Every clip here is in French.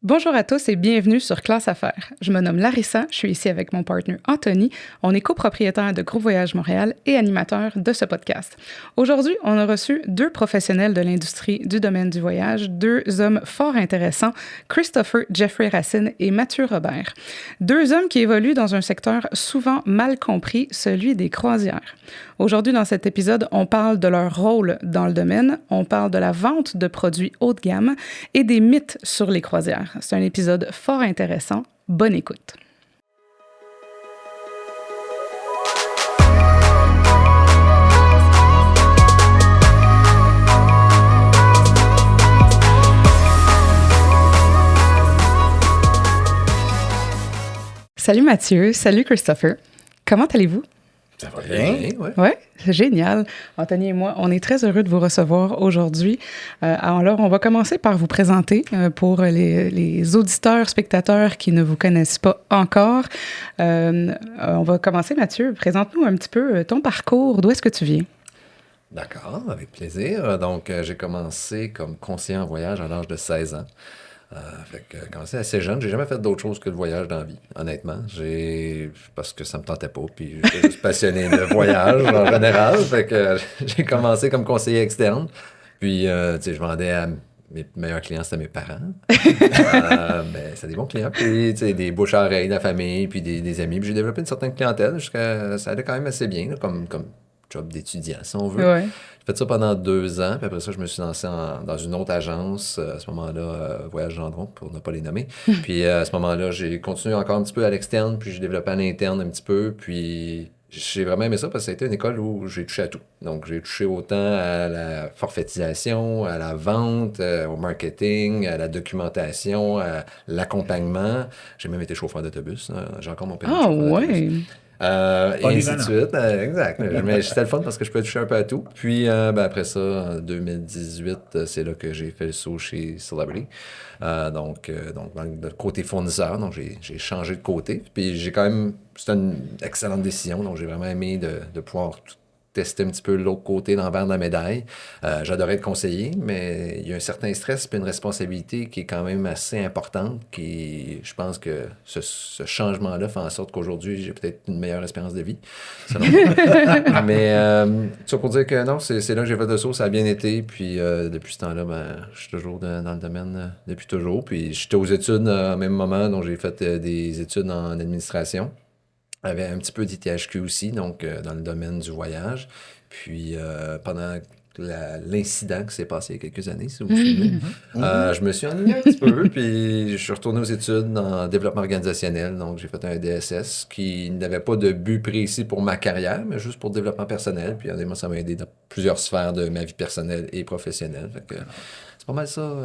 Bonjour à tous et bienvenue sur Classe Affaires. Je me nomme Larissa, je suis ici avec mon partenaire Anthony. On est copropriétaire de Groupe Voyage Montréal et animateur de ce podcast. Aujourd'hui, on a reçu deux professionnels de l'industrie du domaine du voyage, deux hommes fort intéressants, Christopher Jeffrey Racine et Mathieu Robert. Deux hommes qui évoluent dans un secteur souvent mal compris, celui des croisières. Aujourd'hui, dans cet épisode, on parle de leur rôle dans le domaine, on parle de la vente de produits haut de gamme et des mythes sur les croisières. C'est un épisode fort intéressant. Bonne écoute. Salut Mathieu, salut Christopher. Comment allez-vous? Ça va bien, oui. Oui, c'est génial. Anthony et moi, on est très heureux de vous recevoir aujourd'hui. Alors, on va commencer par vous présenter pour les auditeurs, spectateurs qui ne vous connaissent pas encore. On va commencer, Mathieu. Présente-nous un petit peu ton parcours. D'où est-ce que tu viens? D'accord, avec plaisir. Donc, j'ai commencé comme conseiller en voyage à l'âge de 16 ans. Fait que j'ai commencé assez jeune. J'ai jamais fait d'autre chose que le voyage dans la vie, honnêtement. Parce que ça me tentait pas, puis j'étais juste passionné de voyage en général. Fait que j'ai commencé comme conseiller externe. Puis, tu sais, je vendais à mes meilleurs clients, c'était mes parents. Ben, c'était des bons clients. Puis, tu sais, des bouches à oreille, de la famille, puis des amis. Puis j'ai développé une certaine clientèle jusqu'à... Ça allait quand même assez bien, là, comme job d'étudiant, si on veut. Ouais. J'ai fait ça pendant 2 ans, puis après ça, je me suis lancé dans une autre agence, à ce moment-là, Voyage Gendron, pour ne pas les nommer. Puis à ce moment-là, j'ai continué encore un petit peu à l'externe, puis j'ai développé à l'interne un petit peu, puis j'ai vraiment aimé ça parce que ça a été une école où j'ai touché à tout. Donc, j'ai touché autant à la forfaitisation, à la vente, au marketing, à la documentation, à l'accompagnement. J'ai même été chauffeur d'autobus. J'ai encore mon permis de chauffeur d'autobus. Et ainsi de suite. Exact. Mais c'était le fun parce que je peux toucher un peu à tout. Puis après ça, en 2018, c'est là que j'ai fait le saut chez Celebrity. Donc, dans le côté fournisseur, donc j'ai changé de côté. Puis j'ai quand même... C'était une excellente décision. Donc, j'ai vraiment aimé de pouvoir tester un petit peu l'autre côté, l'envers de la médaille. J'adorais être conseiller, mais il y a un certain stress et une responsabilité qui est quand même assez importante, je pense que ce changement-là fait en sorte qu'aujourd'hui, j'ai peut-être une meilleure espérance de vie. Mais ça pour dire que non, c'est là que j'ai fait le saut, ça a bien été. Puis depuis ce temps-là, je suis toujours dans le domaine depuis toujours. Puis j'étais aux études au même moment, donc j'ai fait des études en administration. J'avais un petit peu d'ITHQ aussi, donc dans le domaine du voyage. Puis pendant l'incident qui s'est passé il y a quelques années, si vous vous souvenez, je me suis ennuyé un petit peu, puis je suis retourné aux études en développement organisationnel. Donc j'ai fait un DSS qui n'avait pas de but précis pour ma carrière, mais juste pour le développement personnel. Puis honnêtement, ça m'a aidé dans plusieurs sphères de ma vie personnelle et professionnelle. Fait que, c'est pas mal ça,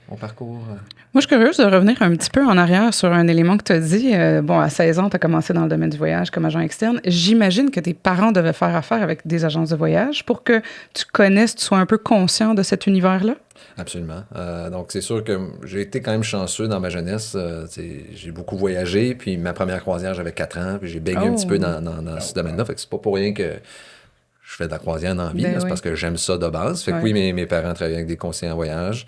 mon parcours. Moi, je suis curieuse de revenir un petit peu en arrière sur un élément que tu as dit. Bon, à 16 ans, tu as commencé dans le domaine du voyage comme agent externe. J'imagine que tes parents devaient faire affaire avec des agences de voyage pour que tu connaisses, tu sois un peu conscient de cet univers-là? Absolument. Donc, c'est sûr que j'ai été quand même chanceux dans ma jeunesse. J'ai beaucoup voyagé, puis ma première croisière, j'avais 4 ans, puis j'ai baigné un petit peu dans ce domaine-là. Fait que c'est pas pour rien que je fais de la croisière dans la vie, c'est parce que j'aime ça de base. Fait que oui, mes parents travaillaient avec des conseillers en voyage.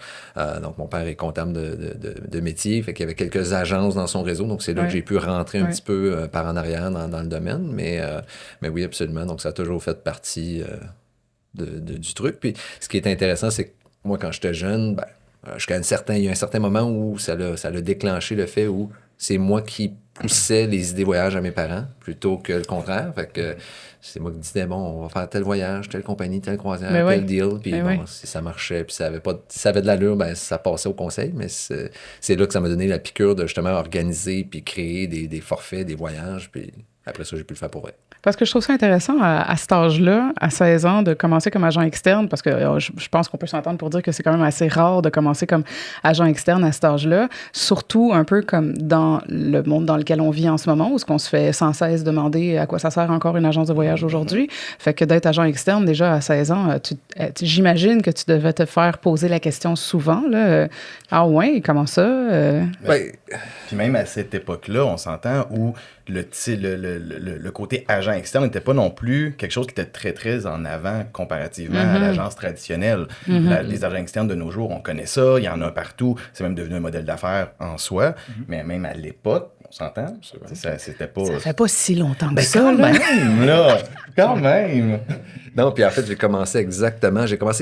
Donc, mon père est comptable de métier. Fait qu'il y avait quelques agences dans son réseau. Donc, c'est là que j'ai pu rentrer un petit peu par en arrière dans le domaine. Mais oui, absolument. Donc, ça a toujours fait partie du truc. Puis, ce qui est intéressant, c'est que moi, quand j'étais jeune, il y a un certain moment où ça l'a déclenché le fait où c'est moi qui poussais les idées voyage à mes parents plutôt que le contraire. Fait que c'est moi qui disais, bon, on va faire tel voyage, telle compagnie, telle croisière, tel deal. Puis si ça marchait, puis si ça avait de l'allure, ça passait au conseil. Mais c'est là que ça m'a donné la piqûre de justement organiser puis créer des forfaits, des voyages. Puis après ça, j'ai pu le faire pour vrai. Parce que je trouve ça intéressant à cet âge-là, à 16 ans, de commencer comme agent externe, parce que je pense qu'on peut s'entendre pour dire que c'est quand même assez rare de commencer comme agent externe à cet âge-là, surtout un peu comme dans le monde dans lequel on vit en ce moment, où ce qu'on se fait sans cesse demander à quoi ça sert encore une agence de voyage aujourd'hui. Fait que d'être agent externe, déjà à 16 ans, j'imagine que tu devais te faire poser la question souvent, là. Ah ouais, comment ça? Puis même à cette époque-là, on s'entend où le côté agent agents externes n'étaient pas non plus quelque chose qui était très, très en avant comparativement à l'agence traditionnelle. Les agents externes de nos jours, on connaît ça, il y en a partout, c'est même devenu un modèle d'affaires en soi, mais même à l'époque, on s'entend, c'était pas... Ça fait pas si longtemps que Ben ça, quand là. même, là! Quand même! Non, puis en fait, j'ai commencé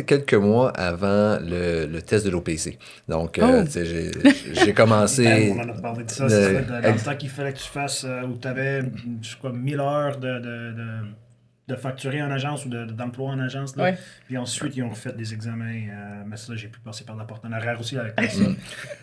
quelques mois avant le test de l'OPC. Donc, tu sais, j'ai commencé... On en a parlé de ça, c'est ça, dans le temps qu'il fallait que tu fasses, où tu avais, je crois, 1000 heures de facturer en agence ou d'emploi en agence. Là. Ouais. Puis ensuite, ils ont refait des examens. Mais ça, j'ai pu passer par la partenariat aussi avec ça.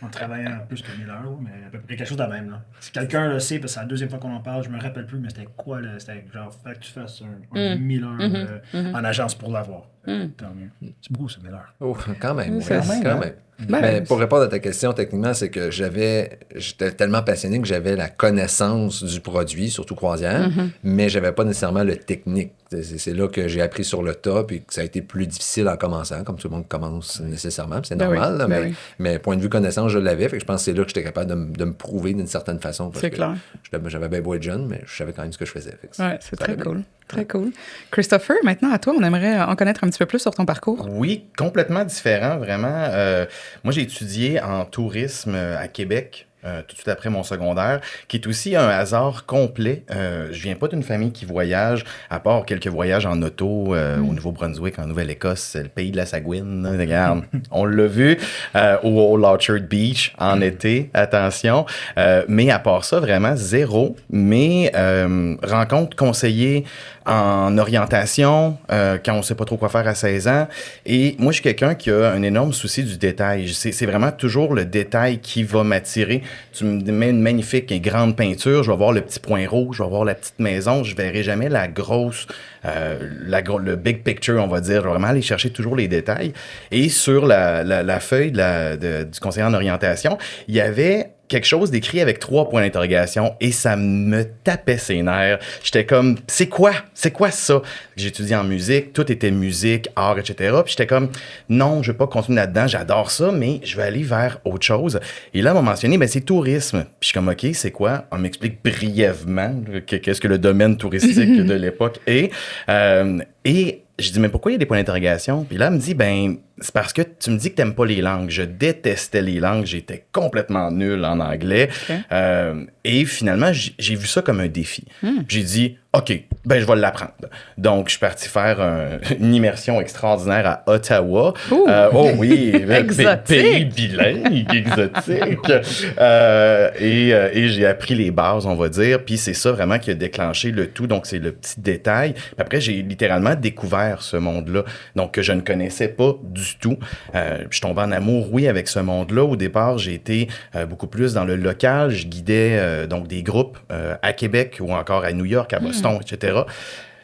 En travaillant plus que 1000 heures, mais à peu près quelque chose de même. Là. Si quelqu'un le sait, parce que c'est la deuxième fois qu'on en parle, je me rappelle plus, mais c'était quoi? C'était genre, fait que tu fasses un 1000 heures en agence pour l'avoir. Tant mieux. C'est beaucoup, ça, 1000 heures. Oh, quand même, C'est oui, quand même. Ben, Mais pour répondre à ta question, techniquement, c'est que j'étais tellement passionné que j'avais la connaissance du produit, surtout croisière, mais j'avais pas nécessairement le technique. C'est là que j'ai appris sur le tas, puis que ça a été plus difficile en commençant, comme tout le monde commence nécessairement, puis c'est normal, là, mais point de vue connaissance, je l'avais, fait que je pense que c'est là que j'étais capable de me prouver d'une certaine façon. C'est clair. J'avais bien beau être jeune, mais je savais quand même ce que je faisais. Oui, c'est très cool. Très cool. Christopher, maintenant, à toi, on aimerait en connaître un petit peu plus sur ton parcours. Oui, complètement différent, vraiment. Moi, j'ai étudié en tourisme à Québec. Tout de suite après mon secondaire, qui est aussi un hasard complet. Je viens pas d'une famille qui voyage, à part quelques voyages en auto au Nouveau-Brunswick, en Nouvelle-Écosse, c'est le pays de la Sagouine. Regarde, on l'a vu, au Orchard Beach en été, attention. Mais à part ça, vraiment zéro. Mais rencontre conseiller en orientation, quand on sait pas trop quoi faire à 16 ans. Et moi, je suis quelqu'un qui a un énorme souci du détail. C'est vraiment toujours le détail qui va m'attirer. Tu me mets une magnifique et grande peinture, je vais voir le petit point rouge, je vais voir la petite maison, je verrai jamais la grosse, le big picture, on va dire. Je vais vraiment aller chercher toujours les détails. Et sur la feuille du conseiller en orientation, il y avait quelque chose d'écrit avec 3 points d'interrogation et ça me tapait ses nerfs. J'étais comme, c'est quoi ça? J'ai étudié en musique, tout était musique, art, etc. Puis j'étais comme, non, je vais pas continuer là-dedans, j'adore ça, mais je vais aller vers autre chose. Et là, on m'a mentionné, c'est tourisme. Puis je suis comme, OK, c'est quoi? On m'explique brièvement qu'est-ce que le domaine touristique de l'époque est. Et je dis, mais pourquoi il y a des points d'interrogation? Puis là, elle me dit, c'est parce que tu me dis que t'aimes pas les langues. Je détestais les langues. J'étais complètement nul en anglais. Okay. Et finalement, j'ai vu ça comme un défi. J'ai dit, OK, je vais l'apprendre. Donc, je suis parti faire une immersion extraordinaire à Ottawa. Oh oui, pays bilingue, exotique. Et j'ai appris les bases, on va dire. Puis c'est ça vraiment qui a déclenché le tout. Donc, c'est le petit détail. Puis après, j'ai littéralement découvert ce monde-là, donc que je ne connaissais pas du tout. Je suis tombé en amour, oui, avec ce monde-là. Au départ, j'ai été beaucoup plus dans le local. Je guidais donc des groupes à Québec ou encore à New York, à Boston, etc.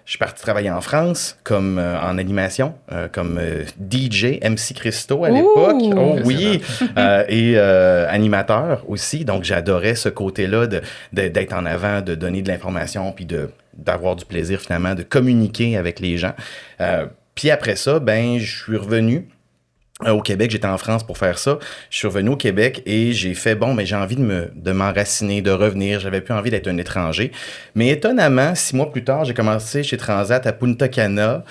Je suis parti travailler en France comme en animation, comme DJ, MC Christo à l'époque. Oh oui! Et animateur aussi. Donc, j'adorais ce côté-là d'être en avant, de donner de l'information puis d'avoir du plaisir finalement, de communiquer avec les gens. Puis après ça, je suis revenu au Québec. J'étais en France pour faire ça. Je suis revenu au Québec et j'ai fait, j'ai envie de m'enraciner, de revenir. J'avais plus envie d'être un étranger. Mais étonnamment, 6 mois plus tard, j'ai commencé chez Transat à Punta Cana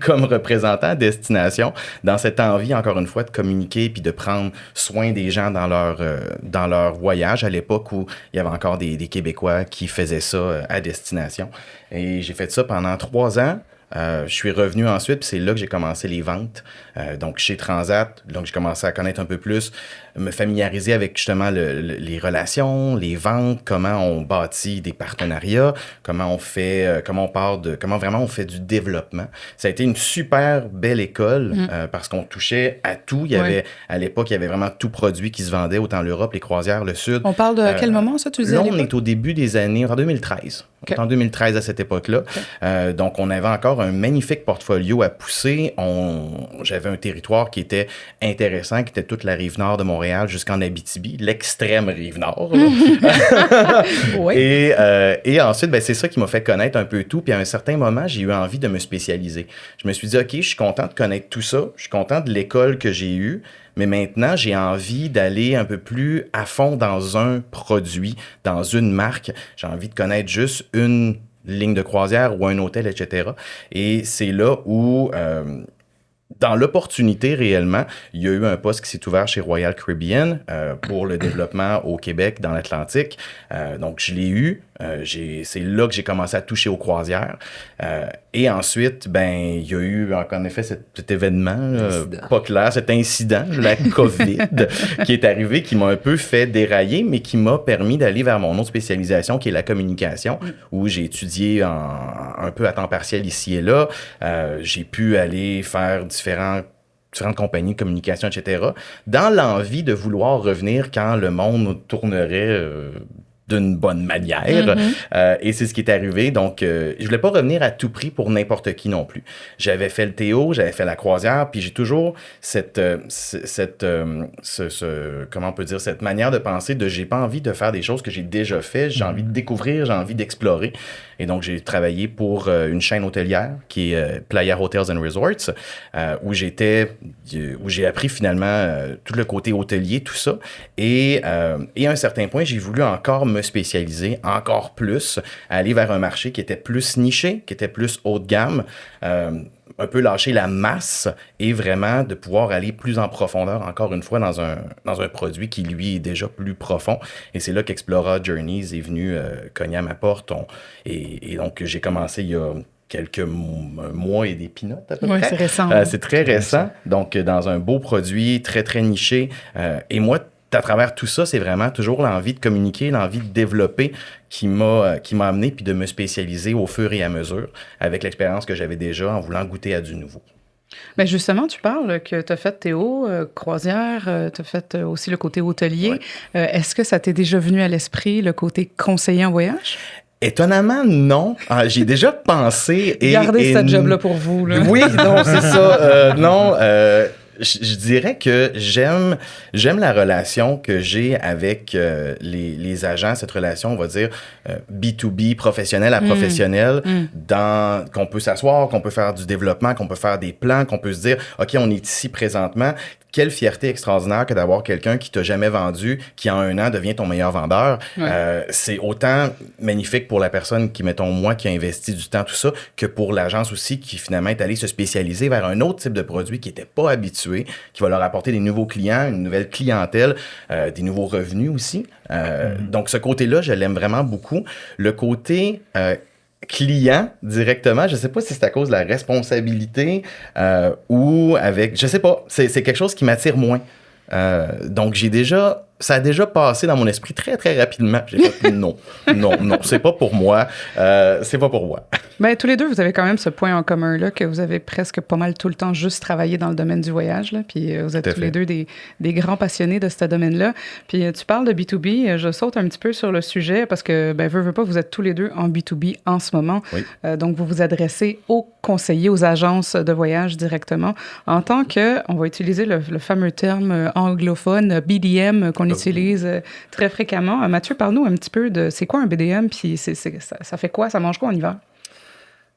comme représentant à destination, dans cette envie, encore une fois, de communiquer puis de prendre soin des gens dans leur voyage, à l'époque où il y avait encore des Québécois qui faisaient ça à destination. Et j'ai fait ça pendant 3 ans. Je suis revenu ensuite, puis c'est là que j'ai commencé les ventes. Donc, chez Transat, donc j'ai commencé à connaître un peu plus, me familiariser avec justement les relations, les ventes, comment on bâtit des partenariats, comment vraiment on fait du développement. Ça a été une super belle école parce qu'on touchait à tout. À l'époque, il y avait vraiment tout produit qui se vendait, autant l'Europe, les croisières, le Sud. On parle de quel moment, ça, tu disais? Là, on est au début des années, en 2013. Okay. En 2013, à cette époque-là. Okay. Donc, on avait encore un magnifique portfolio à pousser. J'avais un territoire qui était intéressant, qui était toute la rive nord de Montréal jusqu'en Abitibi, l'extrême rive nord. Oui. Et ensuite, c'est ça qui m'a fait connaître un peu tout. Puis à un certain moment, j'ai eu envie de me spécialiser. Je me suis dit, OK, je suis content de connaître tout ça. Je suis content de l'école que j'ai eue. Mais maintenant, j'ai envie d'aller un peu plus à fond dans un produit, dans une marque. J'ai envie de connaître juste une ligne de croisière ou un hôtel, etc. Et c'est là où, dans l'opportunité réellement, il y a eu un poste qui s'est ouvert chez Royal Caribbean pour le développement au Québec, dans l'Atlantique. Donc, je l'ai eu. C'est là que j'ai commencé à toucher aux croisières. Et ensuite, ben, il y a eu, en effet, cet événement pas clair, cet incident, la COVID, qui est arrivé, qui m'a un peu fait dérailler, mais qui m'a permis d'aller vers mon autre spécialisation, qui est la communication, où j'ai étudié un peu à temps partiel ici et là. J'ai pu aller faire différentes compagnies de communication, etc., dans l'envie de vouloir revenir quand le monde tournerait d'une bonne manière. Et c'est ce qui est arrivé. Donc, je voulais pas revenir à tout prix pour n'importe qui non plus. J'avais fait le Théo, j'avais fait la croisière, puis j'ai toujours comment on peut dire, cette manière de penser de j'ai pas envie de faire des choses que j'ai déjà fait, j'ai envie de découvrir, j'ai envie d'explorer. Et donc, j'ai travaillé pour une chaîne hôtelière qui est Playa Hotels and Resorts, où j'ai appris finalement tout le côté hôtelier, tout ça. Et à un certain point, j'ai voulu encore me spécialiser encore plus, aller vers un marché qui était plus niché, qui était plus haut de gamme, un peu lâcher la masse et vraiment de pouvoir aller plus en profondeur, encore une fois, dans un produit qui, lui, est déjà plus profond. Et c'est là qu'Explora Journeys est venu cogner à ma porte. Et donc, j'ai commencé il y a quelques mois et des pinottes à peu près. C'est récent. C'est très récent. Donc, dans un beau produit très, très niché. Et moi, à travers tout ça, c'est vraiment toujours l'envie de communiquer, l'envie de développer qui m'a amené puis de me spécialiser au fur et à mesure avec l'expérience que j'avais déjà en voulant goûter à du nouveau. Mais justement, tu parles que tu as fait Théo, croisière, tu as fait aussi le côté hôtelier. Ouais. Est-ce que ça t'est déjà venu à l'esprit, le côté conseiller en voyage? Étonnamment, non. J'ai déjà pensé... Gardez cette job-là pour vous. Là. Oui, non, c'est ça. Non, je dirais que j'aime la relation que j'ai avec les agents, cette relation, on va dire, B2B, professionnel à professionnel, qu'on peut s'asseoir, qu'on peut faire du développement, qu'on peut faire des plans, qu'on peut se dire, OK, on est ici présentement. Quelle fierté extraordinaire que d'avoir quelqu'un qui t'a jamais vendu, qui en 1 an devient ton meilleur vendeur. Ouais. C'est autant magnifique pour la personne qui, mettons, moi, qui a investi du temps, tout ça, que pour l'agence aussi, qui finalement est allée se spécialiser vers un autre type de produit qui n'était pas habitué, qui va leur apporter des nouveaux clients, une nouvelle clientèle, des nouveaux revenus aussi. Donc, ce côté-là, je l'aime vraiment beaucoup. Le côté... client directement, je sais pas si c'est à cause de la responsabilité ou avec, je sais pas, c'est quelque chose qui m'attire moins. Donc ça a déjà passé dans mon esprit très très rapidement. J'ai fait non, c'est pas pour moi, c'est pas pour moi. Ben, tous les deux, vous avez quand même ce point en commun là que vous avez presque pas mal tout le temps juste travaillé dans le domaine du voyage là, puis vous êtes tous les deux des grands passionnés de ce domaine-là. Puis tu parles de B2B, je saute un petit peu sur le sujet parce que ben veux pas, vous êtes tous les deux en B2B en ce moment. Oui. Donc vous vous adressez aux conseillers, aux agences de voyage directement en tant que, on va utiliser le fameux terme anglophone BDM qu'on utilise très fréquemment. Mathieu, parle-nous un petit peu de c'est quoi un BDM, puis ça fait quoi, ça mange quoi en hiver?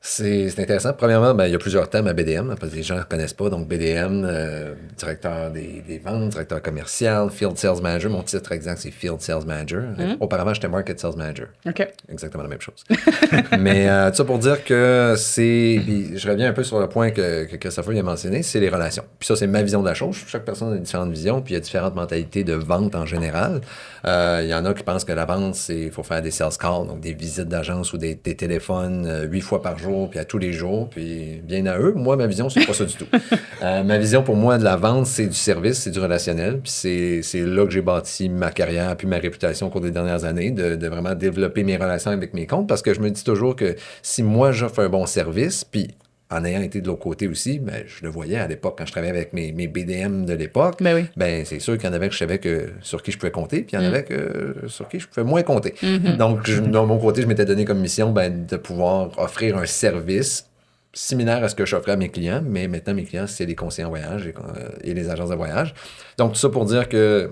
C'est intéressant. Premièrement, ben, il y a plusieurs termes à BDM, parce que les gens ne connaissent pas. Donc, BDM, directeur des ventes, directeur commercial, Field Sales Manager. Mon titre exact, c'est Field Sales Manager. Auparavant, j'étais Market Sales Manager. OK. Exactement la même chose. Mais tout ça pour dire que puis je reviens un peu sur le point que Christopher a mentionné, c'est les relations. Puis ça, c'est ma vision de la chose. Chaque personne a différentes visions, puis il y a différentes mentalités de vente en général. Il y en a qui pensent que la vente, il faut faire des sales calls, donc des visites d'agence ou des téléphones 8 fois par jour, puis à tous les jours, puis bien à eux. Moi, ma vision, c'est pas ça du tout. Ma vision, pour moi, de la vente, c'est du service, c'est du relationnel, puis c'est là que j'ai bâti ma carrière, puis ma réputation au cours des dernières années, de vraiment développer mes relations avec mes comptes, parce que je me dis toujours que si moi, j'offre un bon service, puis en ayant été de l'autre côté aussi, ben, je le voyais à l'époque, quand je travaillais avec mes BDM de l'époque, ben, c'est sûr qu'il y en avait que je savais sur qui je pouvais compter, puis il y en avait sur qui je pouvais moins compter. Donc, de mon côté, je m'étais donné comme mission de pouvoir offrir un service similaire à ce que j'offrais à mes clients, mais maintenant, mes clients, c'est les conseillers en voyage et les agences de voyage. Donc, tout ça pour dire que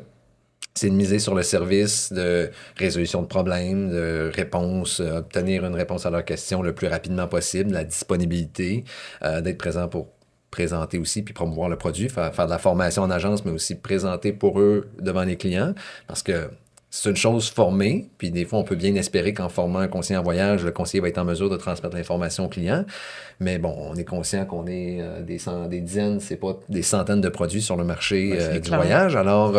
c'est de miser sur le service de résolution de problèmes, de réponse, obtenir une réponse à leurs questions le plus rapidement possible, la disponibilité, d'être présent pour présenter aussi, puis promouvoir le produit, faire de la formation en agence, mais aussi présenter pour eux devant les clients, parce que c'est une chose formée, puis des fois, on peut bien espérer qu'en formant un conseiller en voyage, le conseiller va être en mesure de transmettre l'information au client. Mais bon, on est conscient qu'on est des dizaines, c'est pas des centaines de produits sur le marché du voyage. Alors,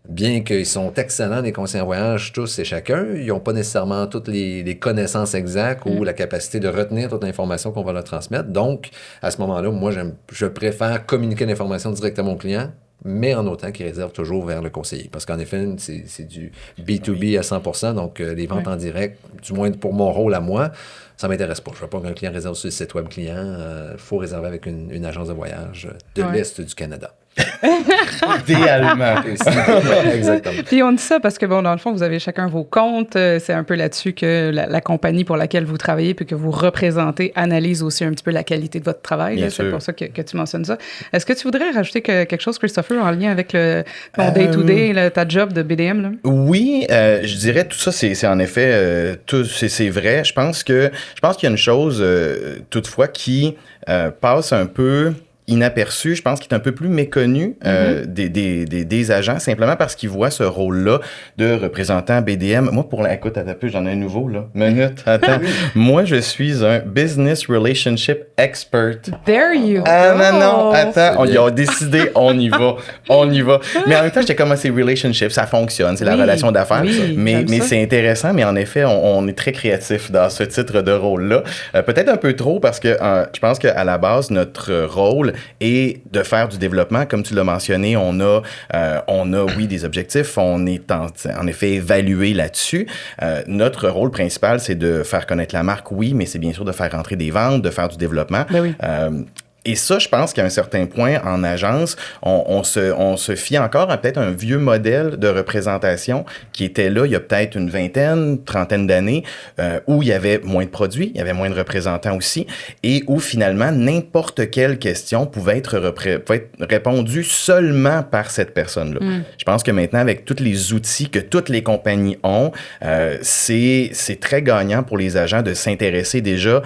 bien qu'ils sont excellents, les conseillers en voyage, tous et chacun, ils n'ont pas nécessairement toutes les connaissances exactes ou la capacité de retenir toute l'information qu'on va leur transmettre. Donc, à ce moment-là, moi, je préfère communiquer l'information directement au client, mais en autant qu'il réserve toujours vers le conseiller. Parce qu'en effet, c'est du B2B à 100%, donc les ventes en direct, du moins pour mon rôle à moi, ça ne m'intéresse pas. Je ne veux pas qu'un client réserve sur le site web client. Il faut réserver avec une agence de voyage de l'Est du Canada. Idéalement. Exactement. Puis on dit ça parce que, bon, dans le fond, vous avez chacun vos comptes. C'est un peu là-dessus que la compagnie pour laquelle vous travaillez puis que vous représentez analyse aussi un petit peu la qualité de votre travail. Là, c'est pour ça que tu mentionnes ça. Est-ce que tu voudrais rajouter quelque chose, Christopher, en lien avec ton day-to-day, ta job de BDM? Là? Oui, je dirais tout ça, c'est en effet, c'est vrai. Je pense qu'il y a une chose, toutefois, qui passe un peu inaperçu, je pense qu'il est un peu plus méconnu des agents, simplement parce qu'ils voient ce rôle-là de représentant BDM. Moi, écoute, attends un peu, j'en ai un nouveau, là. Minute, attends. Moi, je suis un Business Relationship Expert. There you go! Non, attends, on y a décidé, on y va. Mais en même temps, j'étais comme, c'est relationship, ça fonctionne, c'est la relation d'affaires. Oui, mais c'est intéressant, mais en effet, on est très créatif dans ce titre de rôle-là. Peut-être un peu trop, parce que je pense qu'à la base, notre rôle et de faire du développement. Comme tu l'as mentionné, on a oui, des objectifs. On est en effet évalué là-dessus. Notre rôle principal, c'est de faire connaître la marque, oui, mais c'est bien sûr de faire rentrer des ventes, de faire du développement. Ben oui. Et ça, je pense qu'à un certain point, en agence, on se fie encore à peut-être un vieux modèle de représentation qui était là il y a peut-être une vingtaine, trentaine d'années, où il y avait moins de produits, il y avait moins de représentants aussi, et où finalement, n'importe quelle question pouvait être répondue seulement par cette personne-là. Je pense que maintenant, avec tous les outils que toutes les compagnies ont, c'est très gagnant pour les agents de s'intéresser déjà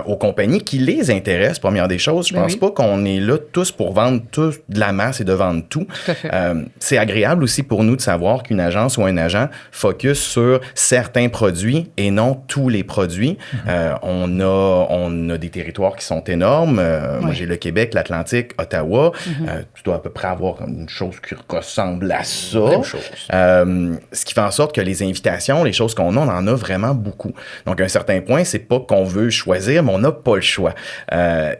aux compagnies qui les intéressent, première des choses. Je pense pas qu'on est là tous pour vendre tous de la masse et de vendre tout. Tout à fait. C'est agréable aussi pour nous de savoir qu'une agence ou un agent focus sur certains produits et non tous les produits. On a des territoires qui sont énormes. Moi, j'ai le Québec, l'Atlantique, Ottawa. Tu dois à peu près avoir une chose qui ressemble à ça. Même chose. Ce qui fait en sorte que les invitations, les choses qu'on a, on en a vraiment beaucoup. Donc, à un certain point, c'est pas qu'on veut choisir, mais on n'a pas le choix.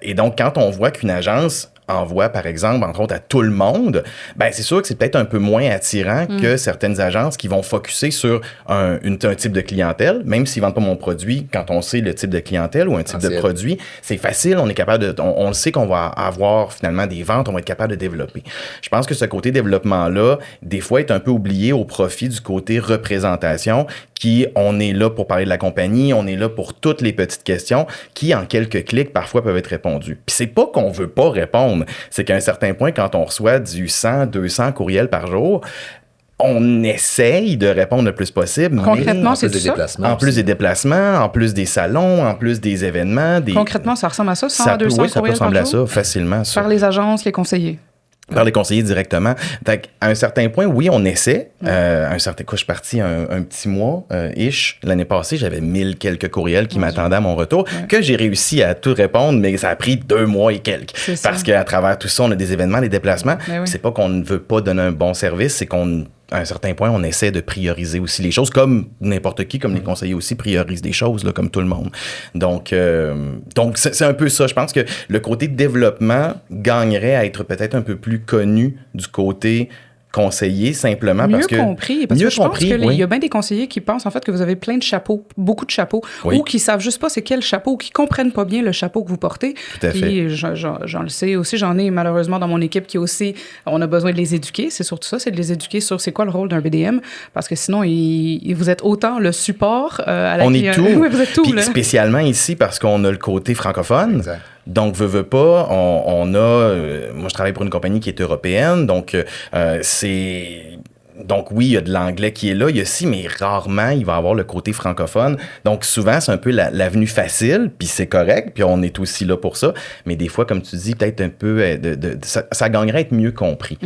Et donc, quand on voit qu'une agence envoie, par exemple, entre autres, à tout le monde, ben c'est sûr que c'est peut-être un peu moins attirant que certaines agences qui vont focusser sur un type de clientèle, même s'ils ne vendent pas mon produit, quand on sait le type de clientèle ou un type de produit, c'est facile, on est capable on le sait qu'on va avoir finalement des ventes, on va être capable de développer. Je pense que ce côté développement-là, des fois, est un peu oublié au profit du côté représentation, on est là pour parler de la compagnie, on est là pour toutes les petites questions qui, en quelques clics, parfois peuvent être répondues. Puis c'est pas qu'on veut pas répondre, c'est qu'à un certain point, quand on reçoit du 100, 200 courriels par jour, on essaye de répondre le plus possible. Concrètement, c'est des ça? déplacements. En plus des déplacements, en plus des salons, en plus des événements. Concrètement, ça ressemble à ça, 100 à 200 courriels par jour? Oui, ça peut ressembler à ça, facilement. Par les agences, les conseillers. Par les conseillers directement. Donc, à un certain point, oui, on essaie. À un certain coup, je suis parti un petit mois, l'année passée, j'avais 1000 quelques courriels qui m'attendaient à mon retour, que j'ai réussi à tout répondre, mais ça a pris 2 mois et quelques. Parce qu'à travers tout ça, on a des événements, des déplacements. C'est pas qu'on ne veut pas donner un bon service, c'est qu'à un certain point, on essaie de prioriser aussi les choses, comme n'importe qui, comme les conseillers aussi priorisent des choses, là, comme tout le monde. Donc c'est un peu ça. Je pense que le côté développement gagnerait à être peut-être un peu plus connu du côté conseiller, simplement parce que... Mieux compris, parce que je pense qu'il y a bien des conseillers qui pensent en fait que vous avez plein de chapeaux, beaucoup de chapeaux, ou qui savent juste pas c'est quel chapeau, ou qui comprennent pas bien le chapeau que vous portez. Tout à fait. Puis j'en le sais aussi, j'en ai malheureusement dans mon équipe qui aussi, on a besoin de les éduquer, c'est surtout ça, c'est de les éduquer sur c'est quoi le rôle d'un BDM, parce que sinon, vous êtes autant le support à la clientèle. On est tout. Oui, vous êtes tout. Puis spécialement ici, parce qu'on a le côté francophone. Exact. Donc, veut pas, on a... moi, je travaille pour une compagnie qui est européenne, donc Donc oui, il y a de l'anglais qui est là, il y a aussi, mais rarement, il va y avoir le côté francophone. Donc souvent, c'est un peu l'avenue facile, puis c'est correct, puis on est aussi là pour ça. Mais des fois, comme tu dis, peut-être un peu, ça gagnerait à être mieux compris,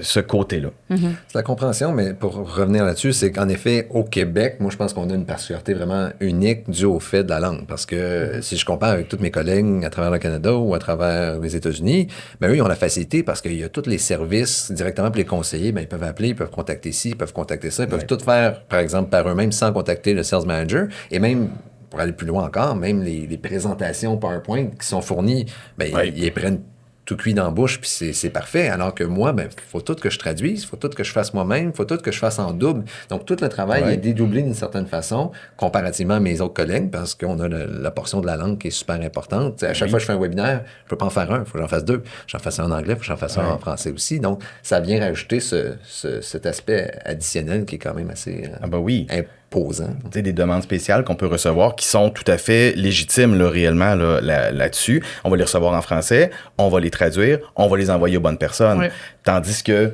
ce côté-là. C'est la compréhension, mais pour revenir là-dessus, c'est qu'en effet, au Québec, moi, je pense qu'on a une particularité vraiment unique due au fait de la langue. Parce que si je compare avec tous mes collègues à travers le Canada ou à travers les États-Unis, ben eux, ils ont la facilité parce qu'il y a tous les services directement pour les conseillers. Ben, ils peuvent appeler, ils peuvent contacter ci, ils peuvent contacter ça. Ils peuvent tout faire, par exemple, par eux-mêmes sans contacter le sales manager. Et même, pour aller plus loin encore, même les présentations PowerPoint qui sont fournies, ben, ils les prennent tout cuit dans la bouche, puis c'est parfait. Alors que moi, ben, faut tout que je traduise, faut tout que je fasse moi-même, faut tout que je fasse en double. Donc, tout le travail est dédoublé d'une certaine façon, comparativement à mes autres collègues, parce qu'on a la portion de la langue qui est super importante. T'sais, à chaque fois que je fais un webinaire, je peux pas en faire un, il faut que j'en fasse deux. J'en fasse un en anglais, il faut que j'en fasse un en français aussi. Donc, ça vient rajouter cet aspect additionnel qui est quand même assez imposant. Tu sais, des demandes spéciales qu'on peut recevoir qui sont tout à fait légitimes là, réellement là-dessus. On va les recevoir en français, on va les traduire, on va les envoyer aux bonnes personnes. Oui. Tandis que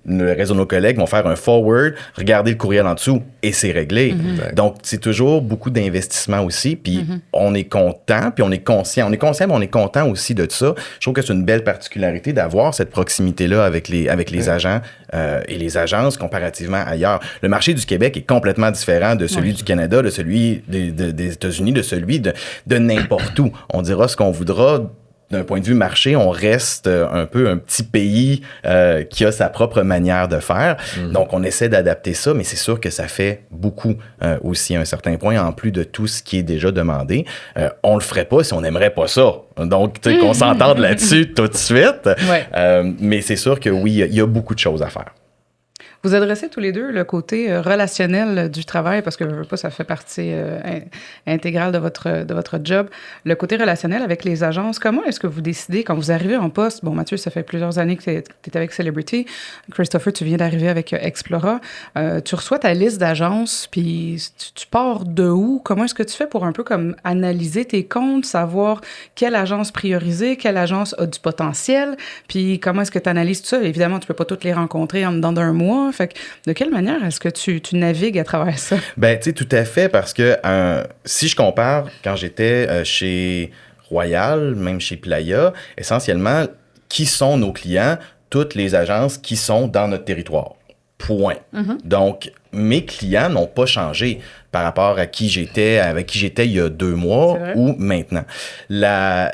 le réseau de nos collègues vont faire un forward, regarder le courriel en dessous et c'est réglé. Donc, c'est toujours beaucoup d'investissement aussi. Puis, on est content, puis on est conscient. On est conscient, mais on est content aussi de ça. Je trouve que c'est une belle particularité d'avoir cette proximité-là avec les agents et les agences comparativement ailleurs. Le marché du Québec est complètement différent de celui du Canada, de celui des États-Unis, de celui de n'importe où. On dira ce qu'on voudra. D'un point de vue marché, on reste un peu un petit pays qui a sa propre manière de faire. Donc, on essaie d'adapter ça, mais c'est sûr que ça fait beaucoup aussi à un certain point, en plus de tout ce qui est déjà demandé. On le ferait pas si on n'aimerait pas ça. Donc, tu sais, qu'on s'entende là-dessus tout de suite. Mais c'est sûr que oui, il y a beaucoup de choses à faire. Vous adressez tous les deux le côté relationnel du travail, parce que je veux pas, ça fait partie intégrale de votre job. Le côté relationnel avec les agences, comment est-ce que vous décidez quand vous arrivez en poste? Bon, Mathieu, ça fait plusieurs années que tu es avec Celebrity. Christopher, tu viens d'arriver avec Explora. Tu reçois ta liste d'agences, puis tu pars de où? Comment est-ce que tu fais pour un peu comme analyser tes comptes, savoir quelle agence prioriser, quelle agence a du potentiel, puis comment est-ce que tu analyses tout ça? Évidemment, tu peux pas toutes les rencontrer en dedans d'un mois. Fait que de quelle manière est-ce que tu navigues à travers ça? Ben, tu sais, tout à fait, parce que si je compare quand j'étais chez Royal, même chez Playa, essentiellement, qui sont nos clients? Toutes les agences qui sont dans notre territoire. Point. Donc, mes clients n'ont pas changé par rapport à qui j'étais, avec qui j'étais il y a 2 mois ou maintenant. La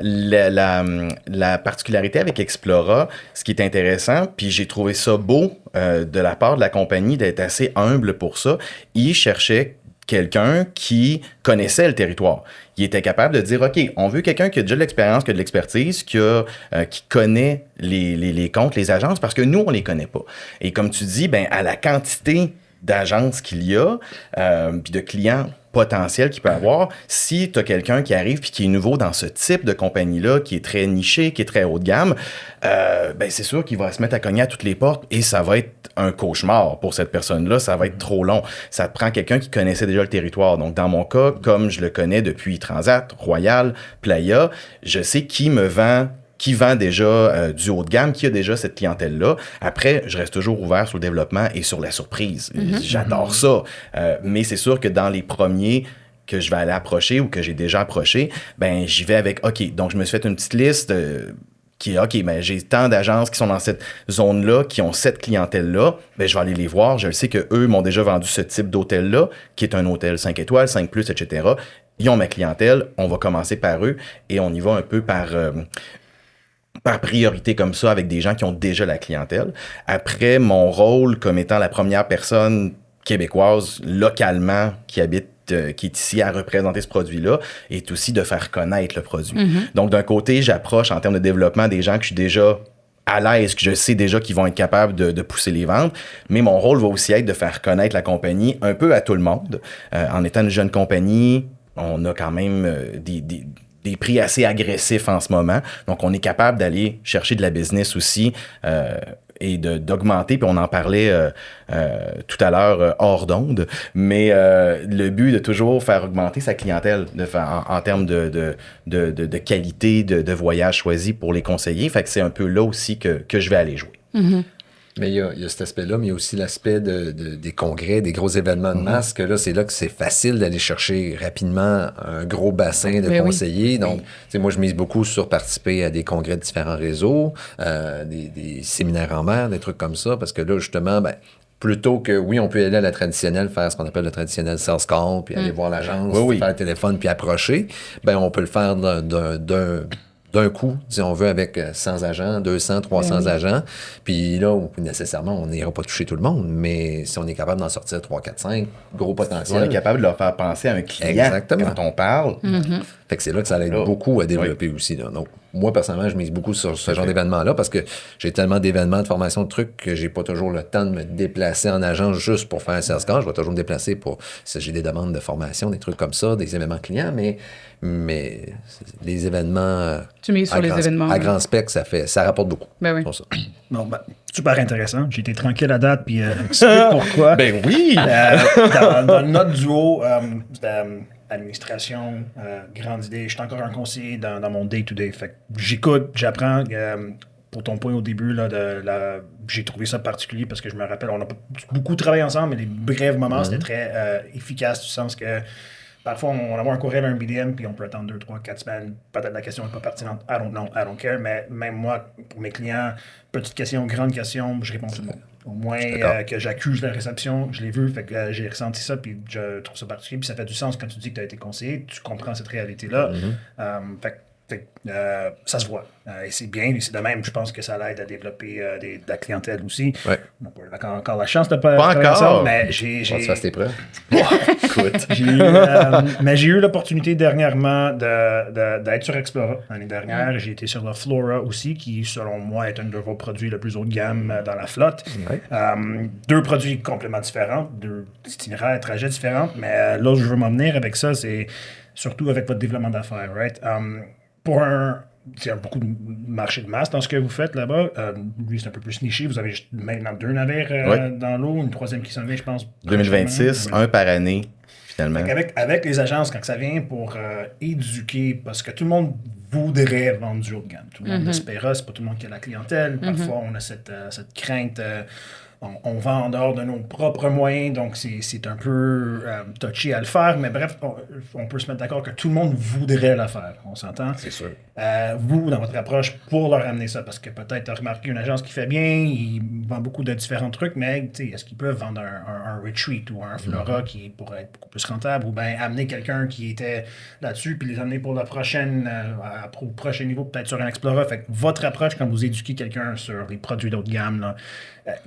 particularité avec Explora, ce qui est intéressant, puis j'ai trouvé ça beau de la part de la compagnie d'être assez humble pour ça, ils cherchaient quelqu'un qui connaissait le territoire. Il était capable de dire, OK, on veut quelqu'un qui a déjà de l'expérience, qui a de l'expertise, qui connaît les comptes, les agences, parce que nous, on les connaît pas. Et comme tu dis, ben à la quantité d'agences qu'il y a, puis de clients potentiels qu'il peut avoir, si tu as quelqu'un qui arrive puis qui est nouveau dans ce type de compagnie-là, qui est très niché, qui est très haut de gamme, ben c'est sûr qu'il va se mettre à cogner à toutes les portes et ça va être un cauchemar pour cette personne-là, ça va être trop long. Ça te prend quelqu'un qui connaissait déjà le territoire. Donc, dans mon cas, comme je le connais depuis Transat, Royal, Playa, je sais qui vend déjà du haut de gamme, qui a déjà cette clientèle-là. Après, je reste toujours ouvert sur le développement et sur la surprise. J'adore ça. Mais c'est sûr que dans les premiers que je vais aller approcher ou que j'ai déjà approché, ben j'y vais avec, OK, donc je me suis fait une petite liste qui est, OK, ben j'ai tant d'agences qui sont dans cette zone-là, qui ont cette clientèle-là, ben je vais aller les voir. Je le sais qu'eux m'ont déjà vendu ce type d'hôtel-là, qui est un hôtel 5 étoiles, 5+, etc. Ils ont ma clientèle, on va commencer par eux et on y va un peu par priorité comme ça avec des gens qui ont déjà la clientèle. Après, mon rôle comme étant la première personne québécoise localement qui est ici à représenter ce produit-là, est aussi de faire connaître le produit. Donc, d'un côté, j'approche en termes de développement des gens que je suis déjà à l'aise, que je sais déjà qu'ils vont être capables de pousser les ventes, mais mon rôle va aussi être de faire connaître la compagnie un peu à tout le monde. En étant une jeune compagnie, on a quand même des prix assez agressifs en ce moment. Donc, on est capable d'aller chercher de la business aussi et d'augmenter. Puis on en parlait tout à l'heure hors d'onde. Mais le but de toujours faire augmenter sa clientèle en termes de qualité de voyage choisi pour les conseillers. Fait que c'est un peu là aussi que je vais aller jouer. Mais il y a cet aspect-là, mais il y a aussi l'aspect des congrès, des gros événements de masse, que là, c'est là que c'est facile d'aller chercher rapidement un gros bassin de conseillers. Donc, tu sais, moi, je mise beaucoup sur participer à des congrès de différents réseaux, des séminaires en mer, des trucs comme ça, parce que là, justement, ben, plutôt que, oui, on peut aller à la traditionnelle, faire ce qu'on appelle le traditionnel sales call, puis aller voir l'agence, faire le téléphone, puis approcher, ben on peut le faire d'un coup, si on veut, avec 100 agents, 200, 300 agents. Puis là, nécessairement, on n'ira pas toucher tout le monde, mais si on est capable d'en sortir 3, 4, 5, gros potentiel. On est capable de leur faire penser à un client quand on parle. Fait que c'est là que ça aide beaucoup à développer aussi. Là. Donc, moi, personnellement, je mise beaucoup sur ce genre d'événements-là parce que j'ai tellement d'événements, de formations, de trucs que j'ai pas toujours le temps de me déplacer en agence juste pour faire un sales call. Je vais toujours me déplacer pour si j'ai des demandes de formation, des trucs comme ça, des événements clients, mais les événements tu mises sur les événements à grand spec, ça rapporte beaucoup. Ben oui. Ça. Bon, ben, super intéressant. J'ai été tranquille à date, puis explique pourquoi. Ben oui! Dans notre duo, administration, grande idée, je suis encore un conseiller dans mon day-to-day. Fait que j'écoute, j'apprends. Pour ton point au début, là, j'ai trouvé ça particulier parce que je me rappelle, on a pas beaucoup travaillé ensemble, mais les brefs moments, c'était très efficace, du sens que parfois, on envoie un courriel à un BDM, puis on peut attendre 2, 3, 4 semaines. Peut-être la question n'est pas pertinente. I don't know, I don't care. Mais même moi, pour mes clients, petite question, grande question, je réponds tout le monde. Au moins que j'accuse la réception, je l'ai vu, fait que j'ai ressenti ça, puis je trouve ça particulier. Puis ça fait du sens quand tu dis que tu as été conseillé, tu comprends cette réalité-là. Ça se voit. Et c'est bien, et c'est de même, je pense que ça l'aide à développer de la clientèle aussi. Ouais. On n'a pas encore la chance de pas encore, ça, mais j'ai... On va te faire tes preuves. Écoute. Mais j'ai eu l'opportunité dernièrement d'être sur Explora l'année dernière. J'ai été sur la Flora aussi, qui, selon moi, est un de vos produits le plus haut de gamme dans la flotte. Ouais. Deux produits complètement différents, deux itinéraires, trajets différents. Mais là où je veux m'en venir avec ça, c'est surtout avec votre développement d'affaires, right? Pour il y a beaucoup de marché de masse dans ce que vous faites là-bas. Lui, c'est un peu plus niché. Vous avez juste maintenant 2 navires dans l'eau, une troisième qui s'en vient, je pense. 2026, un par année, finalement. Avec les agences, quand ça vient pour éduquer, parce que tout le monde voudrait vendre du haut de gamme. Tout le monde l'espère, c'est pas tout le monde qui a la clientèle. Parfois, on a cette crainte... On vend en dehors de nos propres moyens, donc c'est un peu touché à le faire, mais bref, on peut se mettre d'accord que tout le monde voudrait le faire, on s'entend? C'est sûr. Vous, dans votre approche, pour leur amener ça, parce que peut-être tu as remarqué une agence qui fait bien, ils vendent beaucoup de différents trucs, mais est-ce qu'ils peuvent vendre un retreat ou un Flora qui pourrait être beaucoup plus rentable, ou bien amener quelqu'un qui était là-dessus, puis les amener pour la prochaine, au prochain niveau, peut-être sur un Explorer. Fait que votre approche, quand vous éduquez quelqu'un sur les produits d'haut de gamme, là,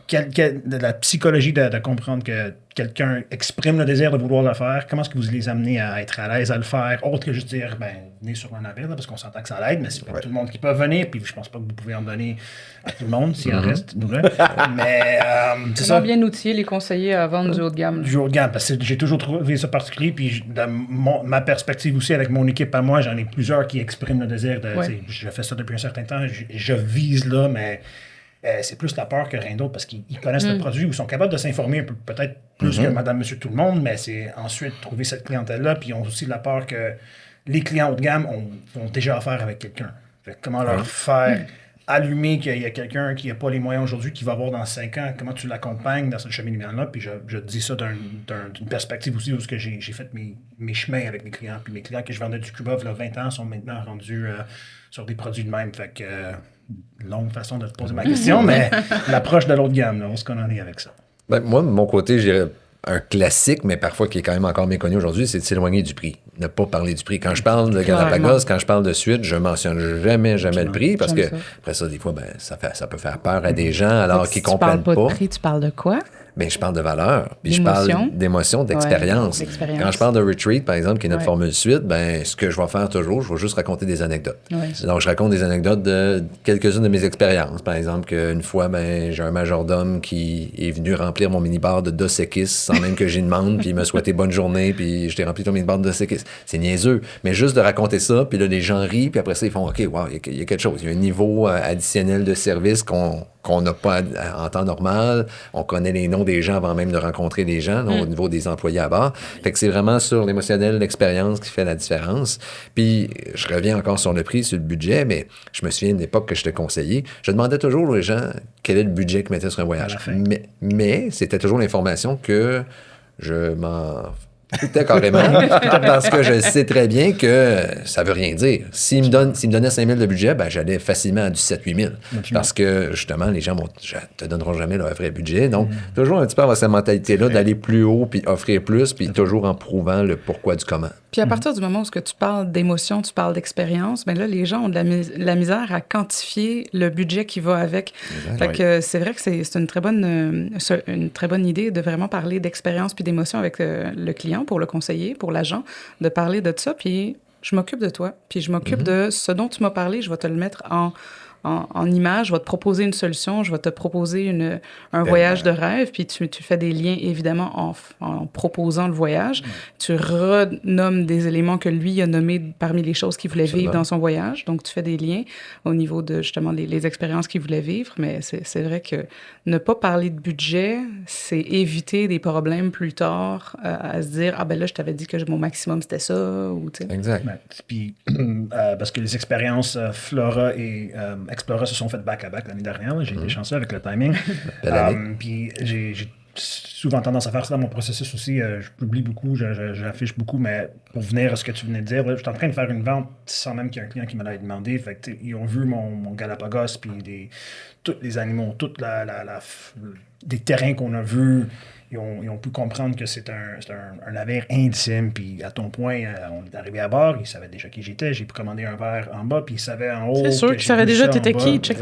de la psychologie de comprendre que quelqu'un exprime le désir de vouloir le faire, comment est-ce que vous les amenez à être à l'aise à le faire, autre que juste dire, venez sur un navire, là, parce qu'on s'entend que ça l'aide, mais c'est pas tout le monde qui peut venir, puis je pense pas que vous pouvez en donner à tout le monde, s'il en reste, nous mais c'est ça. Bien outillés, les conseillers à vendre du haut de gamme. Du haut de gamme, parce que j'ai toujours trouvé ça particulier, puis de ma perspective aussi, avec mon équipe à moi, j'en ai plusieurs qui expriment le désir de, je fais ça depuis un certain temps, je vise là, mais... c'est plus la peur que rien d'autre parce qu'ils connaissent le produit ou sont capables de s'informer un peu, peut-être plus que madame, monsieur, tout le monde, mais c'est ensuite trouver cette clientèle-là, puis ils ont aussi la peur que les clients haut de gamme ont déjà affaire avec quelqu'un. Fait, comment leur faire allumer qu'il y a quelqu'un qui n'a pas les moyens aujourd'hui, qui va avoir dans 5 ans, comment tu l'accompagnes dans ce cheminement-là, puis je dis ça d'une perspective aussi où j'ai fait mes chemins avec mes clients, puis mes clients que je vendais du Cuba il y a 20 ans sont maintenant rendus sur des produits de même, fait que... longue façon de te poser ma question, mais l'approche de l'autre gamme, là, on se connaît avec ça. Moi, de mon côté, je dirais un classique, mais parfois qui est quand même encore méconnu aujourd'hui, c'est de s'éloigner du prix. Ne pas parler du prix. Quand je parle de Galapagos, quand je parle de suite, je mentionne jamais le prix, parce que après ça, des fois, ça peut faire peur à des gens alors qu'ils comprennent pas. Tu parles pas de prix, tu parles de quoi? Bien, je parle de valeur, puis je parle d'émotion, d'expérience. Quand je parle de retreat, par exemple, qui est notre formule suite, ce que je vais faire toujours, je vais juste raconter des anecdotes. Donc, je raconte des anecdotes de quelques-unes de mes expériences. Par exemple, qu'une fois, j'ai un majordome qui est venu remplir mon minibar de Dos Equis sans même que j'y demande, puis il m'a souhaité bonne journée, puis je t'ai rempli ton minibar de Dos Equis. C'est niaiseux. Mais juste de raconter ça, puis là, les gens rient, puis après ça, ils font « OK, wow, il y a quelque chose. Il y a un niveau additionnel de service qu'on qu'on n'a pas en temps normal. On connaît les noms des gens avant même de rencontrer les gens, là, au niveau des employés à bord. Fait que c'est vraiment sur l'émotionnel, l'expérience qui fait la différence. Puis, je reviens encore sur le prix, sur le budget, mais je me souviens de l'époque que j'étais conseiller. Je demandais toujours aux gens quel est le budget qu'ils mettaient sur un voyage. Mais c'était toujours l'information que je m'en foutais carrément parce que je sais très bien que ça veut rien dire. S'il me donnait 5 000 de budget, ben, j'allais facilement à du 7 000 8 000 parce que, justement, les gens ne te donneront jamais leur vrai budget. Donc, toujours un petit peu avoir cette mentalité-là d'aller plus haut puis offrir plus puis toujours en prouvant le pourquoi du comment. Puis à partir du moment où tu parles d'émotion, tu parles d'expérience, bien là, les gens ont de la misère à quantifier le budget qui va avec. Fait que c'est vrai que c'est une très bonne idée de vraiment parler d'expérience puis d'émotion avec le client, pour le conseiller, pour l'agent, de parler de ça. Puis je m'occupe de toi, puis je m'occupe de ce dont tu m'as parlé, je vais te le mettre en image, je vais te proposer une solution, je vais te proposer un voyage de rêve, puis tu fais des liens, évidemment, en proposant le voyage. Tu renommes des éléments que lui a nommés parmi les choses qu'il voulait vivre dans son voyage. Donc, tu fais des liens au niveau de, justement, les expériences qu'il voulait vivre. Mais c'est vrai que ne pas parler de budget, c'est éviter des problèmes plus tard, à se dire, ah ben là, je t'avais dit que mon maximum, c'était ça, ou tu sais. Exact. Puis, parce que les expériences Flora et Explora se sont faites back-à-back l'année dernière. J'ai été chanceux avec le timing. Puis j'ai souvent tendance à faire ça dans mon processus aussi. Je publie beaucoup, j'affiche beaucoup, mais pour venir à ce que tu venais de dire, là, je suis en train de faire une vente sans même qu'il y ait un client qui me l'ait demandé. Fait que, ils ont vu mon Galapagos, puis tous les animaux, des terrains qu'on a vus. Ils ont pu comprendre que c'est un navire intime. Puis à ton point, on est arrivé à bord, ils savaient déjà qui j'étais. J'ai pu commander un verre en bas, puis ils savaient en haut. C'est sûr qu'ils savaient déjà t'étais qui, check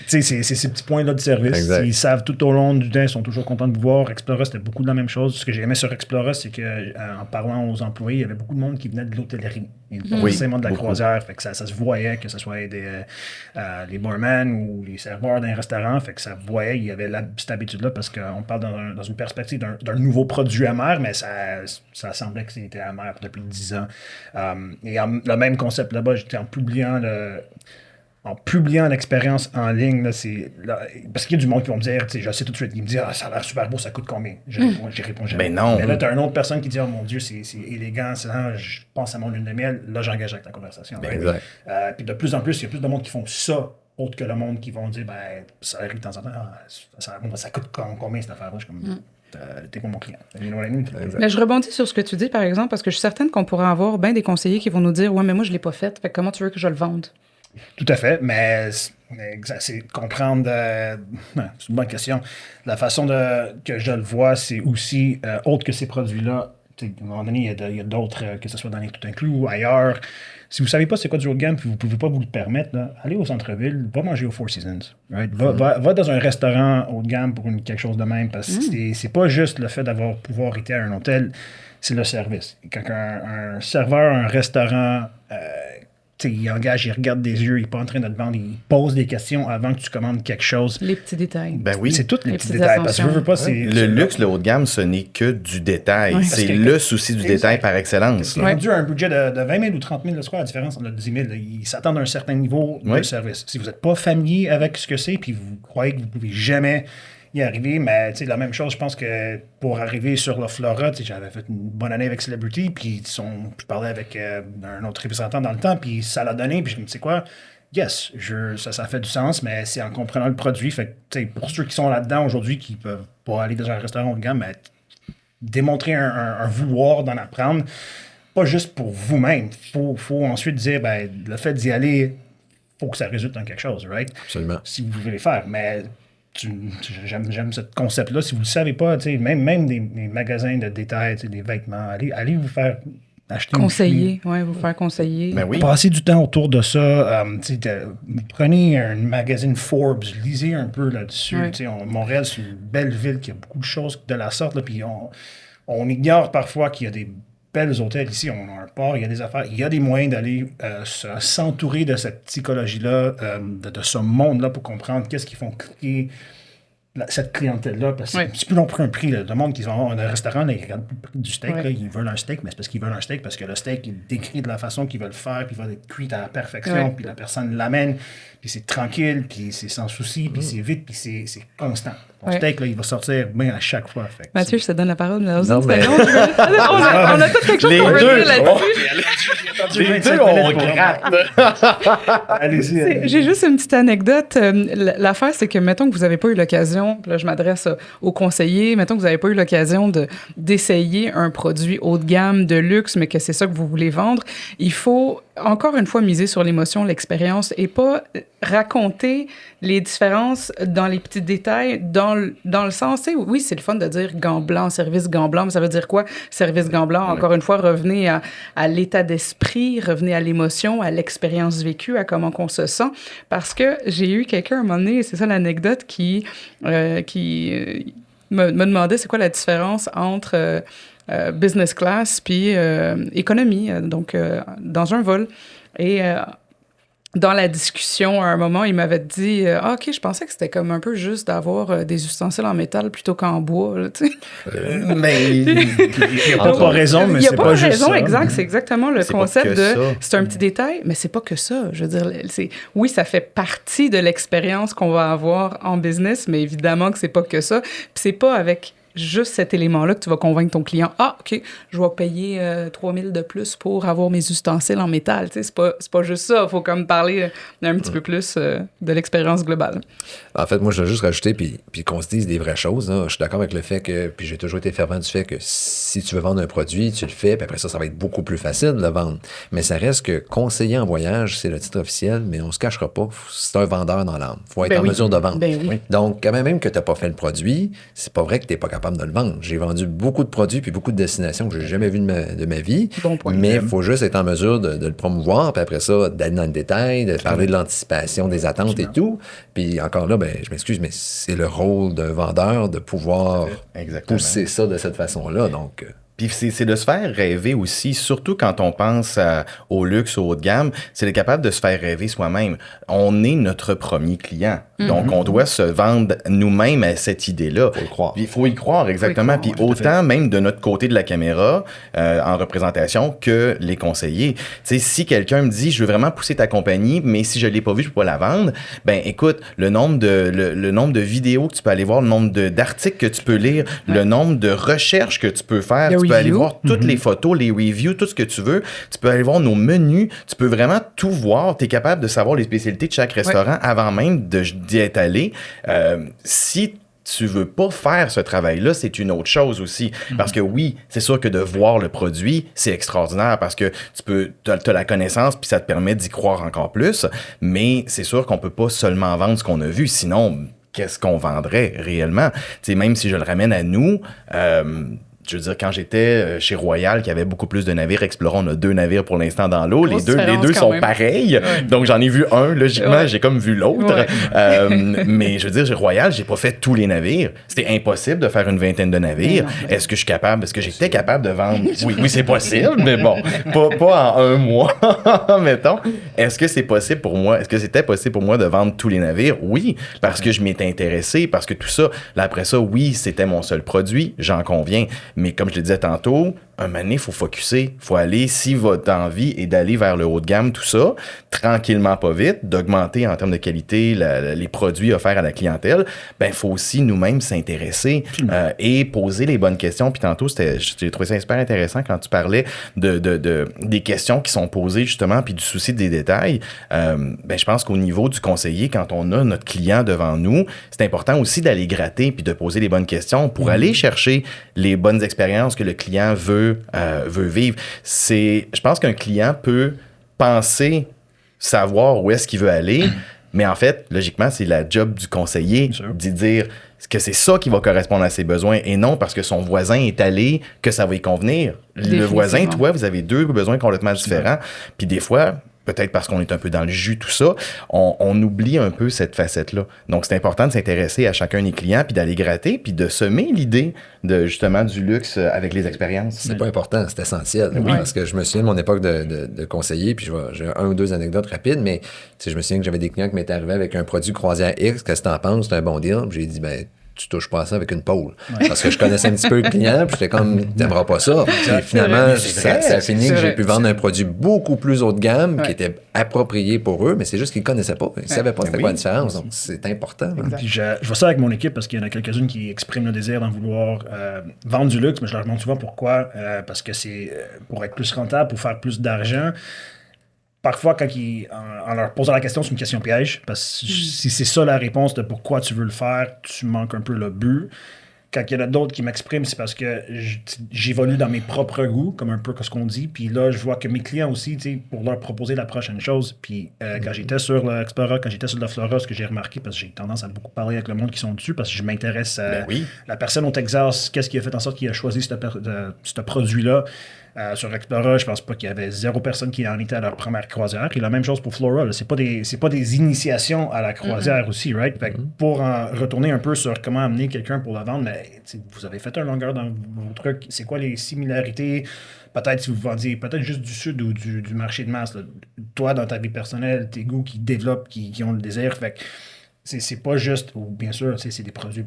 c'est ces petits points-là de service. Exact. Ils savent tout au long du temps, ils sont toujours contents de vous voir. Explora, c'était beaucoup de la même chose. Ce que j'ai aimé sur Explora, c'est qu'en parlant aux employés, il y avait beaucoup de monde qui venait de l'hôtellerie. Et pas forcément de la croisière. Fait que ça se voyait, que ce soit les barman ou les serveurs d'un restaurant. Fait que ça voyait, il y avait cette habitude-là parce qu'on parle dans une perspective d'un nouveau produit amer, mais ça semblait que c'était amer depuis 10 ans. Et le même concept là-bas, j'étais en publiant l'expérience en ligne, parce qu'il y a du monde qui va me dire, je sais tout de suite, il me dit, ça a l'air super beau, ça coûte combien? J'y réponds jamais. Ben non. Mais là, tu as une autre personne qui dit, oh mon Dieu, c'est élégant, je pense à mon lune de miel, là, j'engage avec la conversation. Exact. Puis de plus en plus, il y a plus de monde qui font ça, autre que le monde qui vont dire, ça arrive de temps en temps, ça coûte combien cette affaire-là? Je suis comme, t'es pas mon client. You know what I mean? Mais je rebondis sur ce que tu dis, par exemple, parce que je suis certaine qu'on pourrait avoir bien des conseillers qui vont nous dire, ouais, mais moi, je l'ai pas fait, fait que comment tu veux que je le vende? Tout à fait, mais c'est comprendre... c'est une bonne question. La façon que je le vois, c'est aussi, autre que ces produits-là, à un moment donné, il y a d'autres, que ce soit dans les tout inclus ou ailleurs. Si vous ne savez pas c'est quoi du haut de gamme et vous ne pouvez pas vous le permettre, là, allez au centre-ville, va manger au Four Seasons. Right? Va dans un restaurant haut de gamme pour quelque chose de même, parce que c'est pas juste le fait d'avoir pouvoir être à un hôtel, c'est le service. Quand un serveur, un restaurant... il engage, il regarde des yeux, il n'est pas en train de te vendre, il pose des questions avant que tu commandes quelque chose. Les petits détails. Ben oui. C'est tous les petits détails. Parce que je veux pas, le luxe, le haut de gamme, ce n'est que du détail. Ouais. C'est le souci du détail par excellence. Ils ont dû un budget de 20 000 ou 30 000, c'est quoi la différence entre le 10 000? Ils s'attendent à un certain niveau de service. Si vous n'êtes pas familier avec ce que c'est, puis vous croyez que vous ne pouvez jamais y arriver, mais la même chose, je pense que pour arriver sur le Flora, j'avais fait une bonne année avec Celebrity, puis je parlais avec un autre représentant dans le temps, puis ça l'a donné, puis je me dis, tu sais quoi, yes, ça fait du sens, mais c'est en comprenant le produit. Fait que, pour ceux qui sont là-dedans aujourd'hui, qui peuvent pas aller dans un restaurant haut de gamme, mais démontrer un vouloir d'en apprendre, pas juste pour vous-même. Faut ensuite dire, le fait d'y aller, faut que ça résulte en quelque chose, right? Absolument. Si vous voulez le faire, mais... J'aime ce concept-là. Si vous ne le savez pas, même des magasins de détail, des vêtements, allez vous faire acheter conseiller, vous faire conseiller. Ben oui. Passez du temps autour de ça. Prenez un magazine Forbes, lisez un peu là-dessus. Montréal, c'est une belle ville qui a beaucoup de choses de la sorte. Puis on ignore parfois qu'il y a des belles hôtels ici. On a un port, il y a des affaires. Il y a des moyens d'aller s'entourer de cette psychologie-là, de ce monde-là pour comprendre qu'est-ce qu'ils font cliquer cette clientèle-là, parce que Oui. c'est un petit peu long pour un prix. Là. Le monde qui va dans un restaurant, là, ils regardent le prix du steak, Oui. là, ils veulent un steak, mais c'est parce qu'ils veulent un steak, parce que le steak est décrit de la façon qu'ils veulent le faire, puis il va être cuit à la perfection, Oui. puis la personne l'amène, puis c'est tranquille, puis c'est sans souci, puis c'est vite, puis c'est constant. Ton Oui. steak, là, il va sortir bien à chaque fois. Fait que Mathieu, je te donne la parole. Mais Non, mais- on a tout quelque chose Les qu'on veut deux, dire là-dessus. Les deux, on gratte. Allez-y. J'ai juste une petite anecdote. L'affaire, c'est que, mettons que vous n'avez pas eu l'occasion, là, je m'adresse aux conseillers, mettons que vous n'avez pas eu l'occasion d'essayer un produit haut de gamme, de luxe, mais que c'est ça que vous voulez vendre, il faut, encore une fois, miser sur l'émotion, l'expérience, et pas raconter les différences dans les petits détails, dans le sens, tu sais, oui, c'est le fun de dire gant blanc, service gant blanc, mais ça veut dire quoi, service gant blanc? Encore une fois, revenez à l'état d'esprit, revenez à l'émotion, à l'expérience vécue, à comment on se sent, parce que j'ai eu quelqu'un à un moment donné, et c'est ça l'anecdote, qui me demandait c'est quoi la différence entre business class puis économie, donc dans un vol. Et dans la discussion, à un moment, il m'avait dit ah, OK, je pensais que c'était comme un peu juste d'avoir des ustensiles en métal plutôt qu'en bois. Là, tu sais. Mais Il n'y a pas raison, mais Il y a c'est pas pas de juste raison, ça. exact. C'est exactement le C'est pas concept que de ça. c'est un petit détail, mais c'est pas que ça. Je veux dire, oui, ça fait partie de l'expérience qu'on va avoir en business, mais évidemment que c'est pas que ça. Puis c'est pas avec juste cet élément-là que tu vas convaincre ton client. Ah, OK, je vais payer 3 000 de plus pour avoir mes ustensiles en métal. Tu sais, c'est pas juste ça. Il faut comme parler un petit peu plus de l'expérience globale. En fait, moi, je veux juste rajouter, puis qu'on se dise des vraies choses. Là. Je suis d'accord avec le fait que, puis j'ai toujours été fervent du fait que si tu veux vendre un produit, tu le fais, puis après ça va être beaucoup plus facile de le vendre. Mais ça reste que conseiller en voyage, c'est le titre officiel, mais on se cachera pas. C'est un vendeur dans l'âme. Il faut être Ben en oui. mesure de vendre. Ben oui. Donc, quand même que tu n'as pas fait le produit, c'est pas vrai que tu n'es pas capable de le vendre. J'ai vendu beaucoup de produits puis beaucoup de destinations que j'ai jamais vues de ma vie. Bon point. Mais il faut juste être en mesure de le promouvoir, puis après ça, d'aller dans le détail, de parler de l'anticipation, des attentes et tout. Puis encore là, ben, je m'excuse, mais c'est le rôle d'un vendeur de pouvoir Exactement. pousser ça de cette façon-là. Donc, Puis c'est de se faire rêver aussi, surtout quand on pense au luxe, au haut de gamme, c'est d'être capable de se faire rêver soi-même. On est notre premier client. Donc, on doit se vendre nous-mêmes à cette idée-là. Faut le croire. Puis il faut y croire, exactement. Faut y Puis croire, autant même de notre côté de la caméra, en représentation, que les conseillers. Tu sais, si quelqu'un me dit, je veux vraiment pousser ta compagnie, mais si je ne l'ai pas vue, je ne peux pas la vendre, ben écoute, le nombre de vidéos que tu peux aller voir, le nombre d'articles que tu peux lire, le nombre de recherches que tu peux faire, Le tu peux aller review. voir toutes les photos, les reviews, tout ce que tu veux. Tu peux aller voir nos menus. Tu peux vraiment tout voir. Tu es capable de savoir les spécialités de chaque restaurant avant même d'y être allé. Si tu veux pas faire ce travail-là, c'est une autre chose aussi. Parce que oui, c'est sûr que de voir le produit, c'est extraordinaire parce que t'as la connaissance puis ça te permet d'y croire encore plus. Mais c'est sûr qu'on peut pas seulement vendre ce qu'on a vu. Sinon, qu'est-ce qu'on vendrait réellement? Tu sais, même si je le ramène à nous, je veux dire, quand j'étais chez Royal, qui avait beaucoup plus de navires, Explorer, on a 2 navires pour l'instant dans l'eau. Les Grosse deux différence quand sont même. pareils. Donc, j'en ai vu un. Logiquement, Ouais. j'ai comme vu l'autre. Ouais. Mais je veux dire, chez Royal, j'ai pas fait tous les navires. C'était impossible de faire une vingtaine de navires. Est-ce que je suis capable? Est-ce que j'étais capable de vendre? Oui, c'est possible, mais bon, pas en un mois, mettons. Est-ce que c'est possible pour moi? Est-ce que c'était possible pour moi de vendre tous les navires? Oui, parce que je m'étais intéressé, parce que tout ça. Là, après ça, oui, c'était mon seul produit, j'en conviens. Mais comme je le disais tantôt, un moment donné, il faut focusser. Il faut aller, si votre envie est d'aller vers le haut de gamme, tout ça, tranquillement, pas vite, d'augmenter en termes de qualité les produits offerts à la clientèle, ben il faut aussi nous-mêmes s'intéresser et poser les bonnes questions. Puis tantôt, j'ai trouvé ça super intéressant quand tu parlais des questions qui sont posées justement, puis du souci des détails. Ben je pense qu'au niveau du conseiller, quand on a notre client devant nous, c'est important aussi d'aller gratter puis de poser les bonnes questions pour aller chercher les bonnes expériences que le client veut vivre. Je pense qu'un client peut penser savoir où est-ce qu'il veut aller, mais en fait, logiquement, c'est la job du conseiller d'y dire que c'est ça qui va correspondre à ses besoins et non parce que son voisin est allé que ça va y convenir. Le voisin, toi, vous avez 2 besoins complètement différents. Puis des fois, peut-être parce qu'on est un peu dans le jus, tout ça, on oublie un peu cette facette-là. Donc, c'est important de s'intéresser à chacun des clients, puis d'aller gratter, puis de semer l'idée justement du luxe avec les expériences. c'est pas important, c'est essentiel. Parce que je me souviens de mon époque de conseiller, puis j'ai 1 ou 2 anecdotes rapides, mais je me souviens que j'avais des clients qui m'étaient arrivés avec un produit croisière X, qu'est-ce que t'en penses, c'est un bon deal. Puis j'ai dit, ben, tu touches pas à ça avec une pôle. Parce que je connaissais un petit peu le client, puis j'étais comme, t'aimeras pas ça. Et finalement, ça a fini que j'ai pu vendre un produit beaucoup plus haut de gamme, qui était approprié pour eux, mais c'est juste qu'ils connaissaient pas. Ils savaient pas c'était quoi la différence. Donc, c'est important. Puis je vois ça avec mon équipe parce qu'il y en a quelques-unes qui expriment le désir d'en vouloir vendre du luxe, mais je leur demande souvent pourquoi. Parce que c'est pour être plus rentable, pour faire plus d'argent. Parfois, en leur posant la question, c'est une question piège. Parce que si c'est ça la réponse de pourquoi tu veux le faire, tu manques un peu le but. Quand il y en a d'autres qui m'expriment, c'est parce que j'évolue dans mes propres goûts, comme un peu ce qu'on dit. Puis là, je vois que mes clients aussi, pour leur proposer la prochaine chose. Puis quand j'étais sur l'Explora, quand j'étais sur la Flora, ce que j'ai remarqué, parce que j'ai tendance à beaucoup parler avec le monde qui sont dessus, parce que je m'intéresse à la personne au Texas, qu'est-ce qui a fait en sorte qu'il a choisi ce produit-là. Sur Explora, je pense pas qu'il y avait 0 personne qui en était à leur première croisière. Et la même chose pour Flora. Là. C'est pas des initiations à la croisière aussi, right? Fait que pour en retourner un peu sur comment amener quelqu'un pour la vendre, mais, vous avez fait un longueur dans vos trucs. C'est quoi les similarités? Peut-être si vous vendiez peut-être juste du sud ou du marché de masse. Là. Toi, dans ta vie personnelle, tes goûts qui développent, qui ont le désir. Fait que c'est pas juste, ou bien sûr, c'est des produits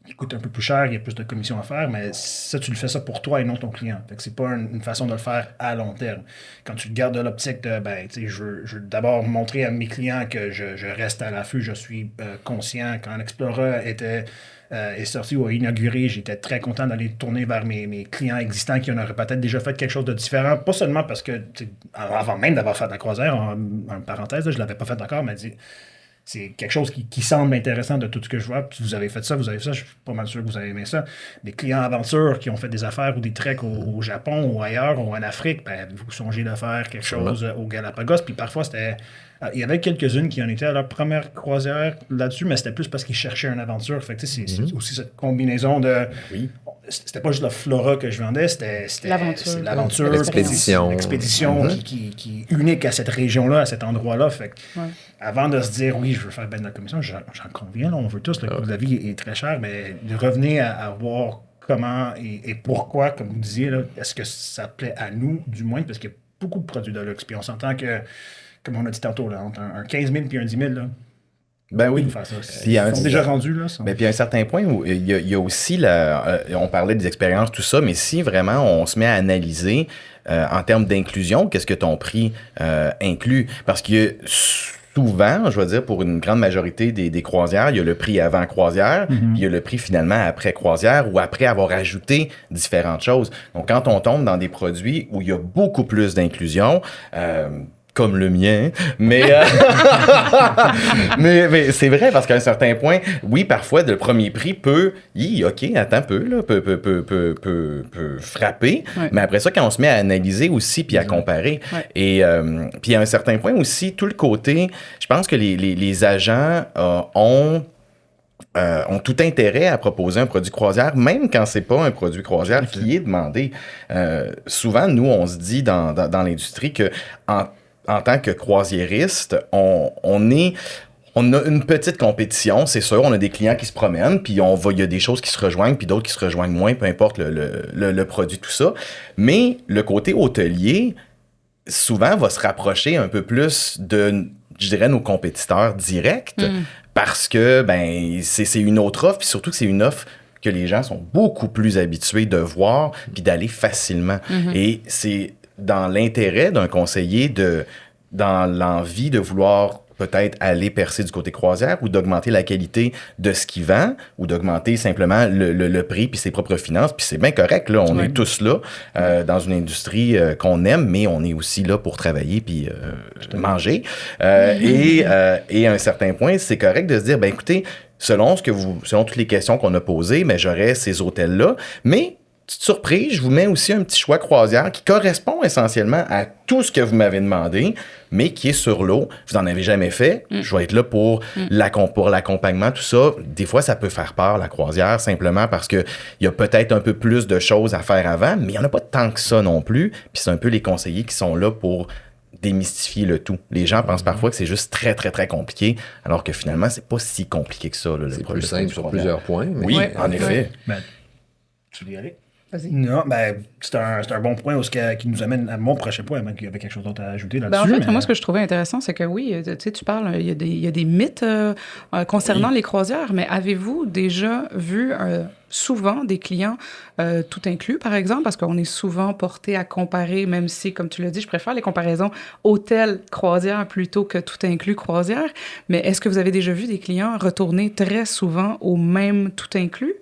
qui coûtent un peu plus cher, il y a plus de commissions à faire, mais ça, tu le fais ça pour toi et non ton client. Fait que c'est pas une façon de le faire à long terme. Quand tu gardes de l'optique de, je veux d'abord montrer à mes clients que je reste à l'affût, je suis conscient. Quand Explorer est sorti ou a inauguré, j'étais très content d'aller tourner vers mes clients existants qui en auraient peut-être déjà fait quelque chose de différent. Pas seulement parce que, avant même d'avoir fait la croisière, en parenthèse, là, je l'avais pas fait encore, mais c'est quelque chose qui semble intéressant de tout ce que je vois. Puis vous avez fait ça, je suis pas mal sûr que vous avez aimé ça. Des clients aventure qui ont fait des affaires ou des treks au Japon ou ailleurs ou en Afrique, vous songez de faire quelque chose au Galapagos. Puis parfois, il y avait quelques-unes qui en étaient à leur première croisière là-dessus, mais c'était plus parce qu'ils cherchaient une aventure. Fait que c'est aussi cette combinaison de... C'était pas juste la Flora que je vendais, c'était l'aventure, l'expédition qui est unique à cette région-là, à cet endroit-là. Fait que, avant de se dire, oui, je veux faire ben de la commission, j'en conviens, là, on veut tous, le coût de la vie est très cher, mais de revenir à voir comment et pourquoi, comme vous disiez, là, est-ce que ça plaît à nous, du moins, parce qu'il y a beaucoup de produits de luxe. Puis on s'entend que, comme on a dit tantôt, là, entre un 15 000 puis un 10 000, là, ben oui. Ils sont déjà rendus, là. Ben, puis à un certain point, il y a aussi on parlait des expériences, tout ça, mais si vraiment on se met à analyser en termes d'inclusion, qu'est-ce que ton prix inclut? Parce que souvent, je veux dire, pour une grande majorité des croisières, il y a le prix avant croisière, puis il y a le prix finalement après croisière ou après avoir ajouté différentes choses. Donc, quand on tombe dans des produits où il y a beaucoup plus d'inclusion, comme le mien, mais c'est vrai parce qu'à un certain point, oui, parfois le premier prix peut frapper, mais après ça, quand on se met à analyser aussi puis à comparer, et puis à un certain point aussi, tout le côté, je pense que les agents ont tout intérêt à proposer un produit croisière, même quand c'est pas un produit croisière qui est demandé. Souvent, nous, on se dit dans l'industrie que en tant que croisiériste, on a une petite compétition, c'est sûr. On a des clients qui se promènent, puis il y a des choses qui se rejoignent, puis d'autres qui se rejoignent moins, peu importe le produit, tout ça. Mais le côté hôtelier, souvent, va se rapprocher un peu plus de, je dirais, nos compétiteurs directs, parce que c'est une autre offre, puis surtout que c'est une offre que les gens sont beaucoup plus habitués de voir, puis d'aller facilement. Et c'est dans l'intérêt d'un conseiller, dans l'envie de vouloir peut-être aller percer du côté croisière ou d'augmenter la qualité de ce qu'il vend ou d'augmenter simplement le prix puis ses propres finances. Puis c'est bien correct, là, on est tous là dans une industrie qu'on aime, mais on est aussi là pour travailler puis manger. Et à un certain point, c'est correct de se dire, ben écoutez, selon toutes les questions qu'on a posées, mais j'aurais ces hôtels-là, mais petite surprise, je vous mets aussi un petit choix croisière qui correspond essentiellement à tout ce que vous m'avez demandé, mais qui est sur l'eau. Vous n'en avez jamais fait. Je vais être là pour l'accompagnement, tout ça. Des fois, ça peut faire peur, la croisière, simplement parce qu'il y a peut-être un peu plus de choses à faire avant, mais il n'y en a pas tant que ça non plus. Puis c'est un peu les conseillers qui sont là pour démystifier le tout. Les gens pensent parfois que c'est juste très, très, très compliqué, alors que finalement, c'est pas si compliqué que ça. Là, c'est plus simple sur plusieurs points. Mais oui, en effet. Ben, tu veux y aller? Vas-y. Non, ben, c'est un bon point qui nous amène à mon prochain point, avant qu'il y avait quelque chose d'autre à ajouter Ben, là-dessus. en fait, moi, ce que je trouvais intéressant, c'est que oui, tu sais, tu parles, il y a des mythes concernant les croisières, mais avez-vous déjà vu souvent des clients tout inclus, par exemple, parce qu'on est souvent porté à comparer, même si, comme tu l'as dit, je préfère les comparaisons hôtel-croisière plutôt que tout inclus croisière, mais est-ce que vous avez déjà vu des clients retourner très souvent au même tout inclus,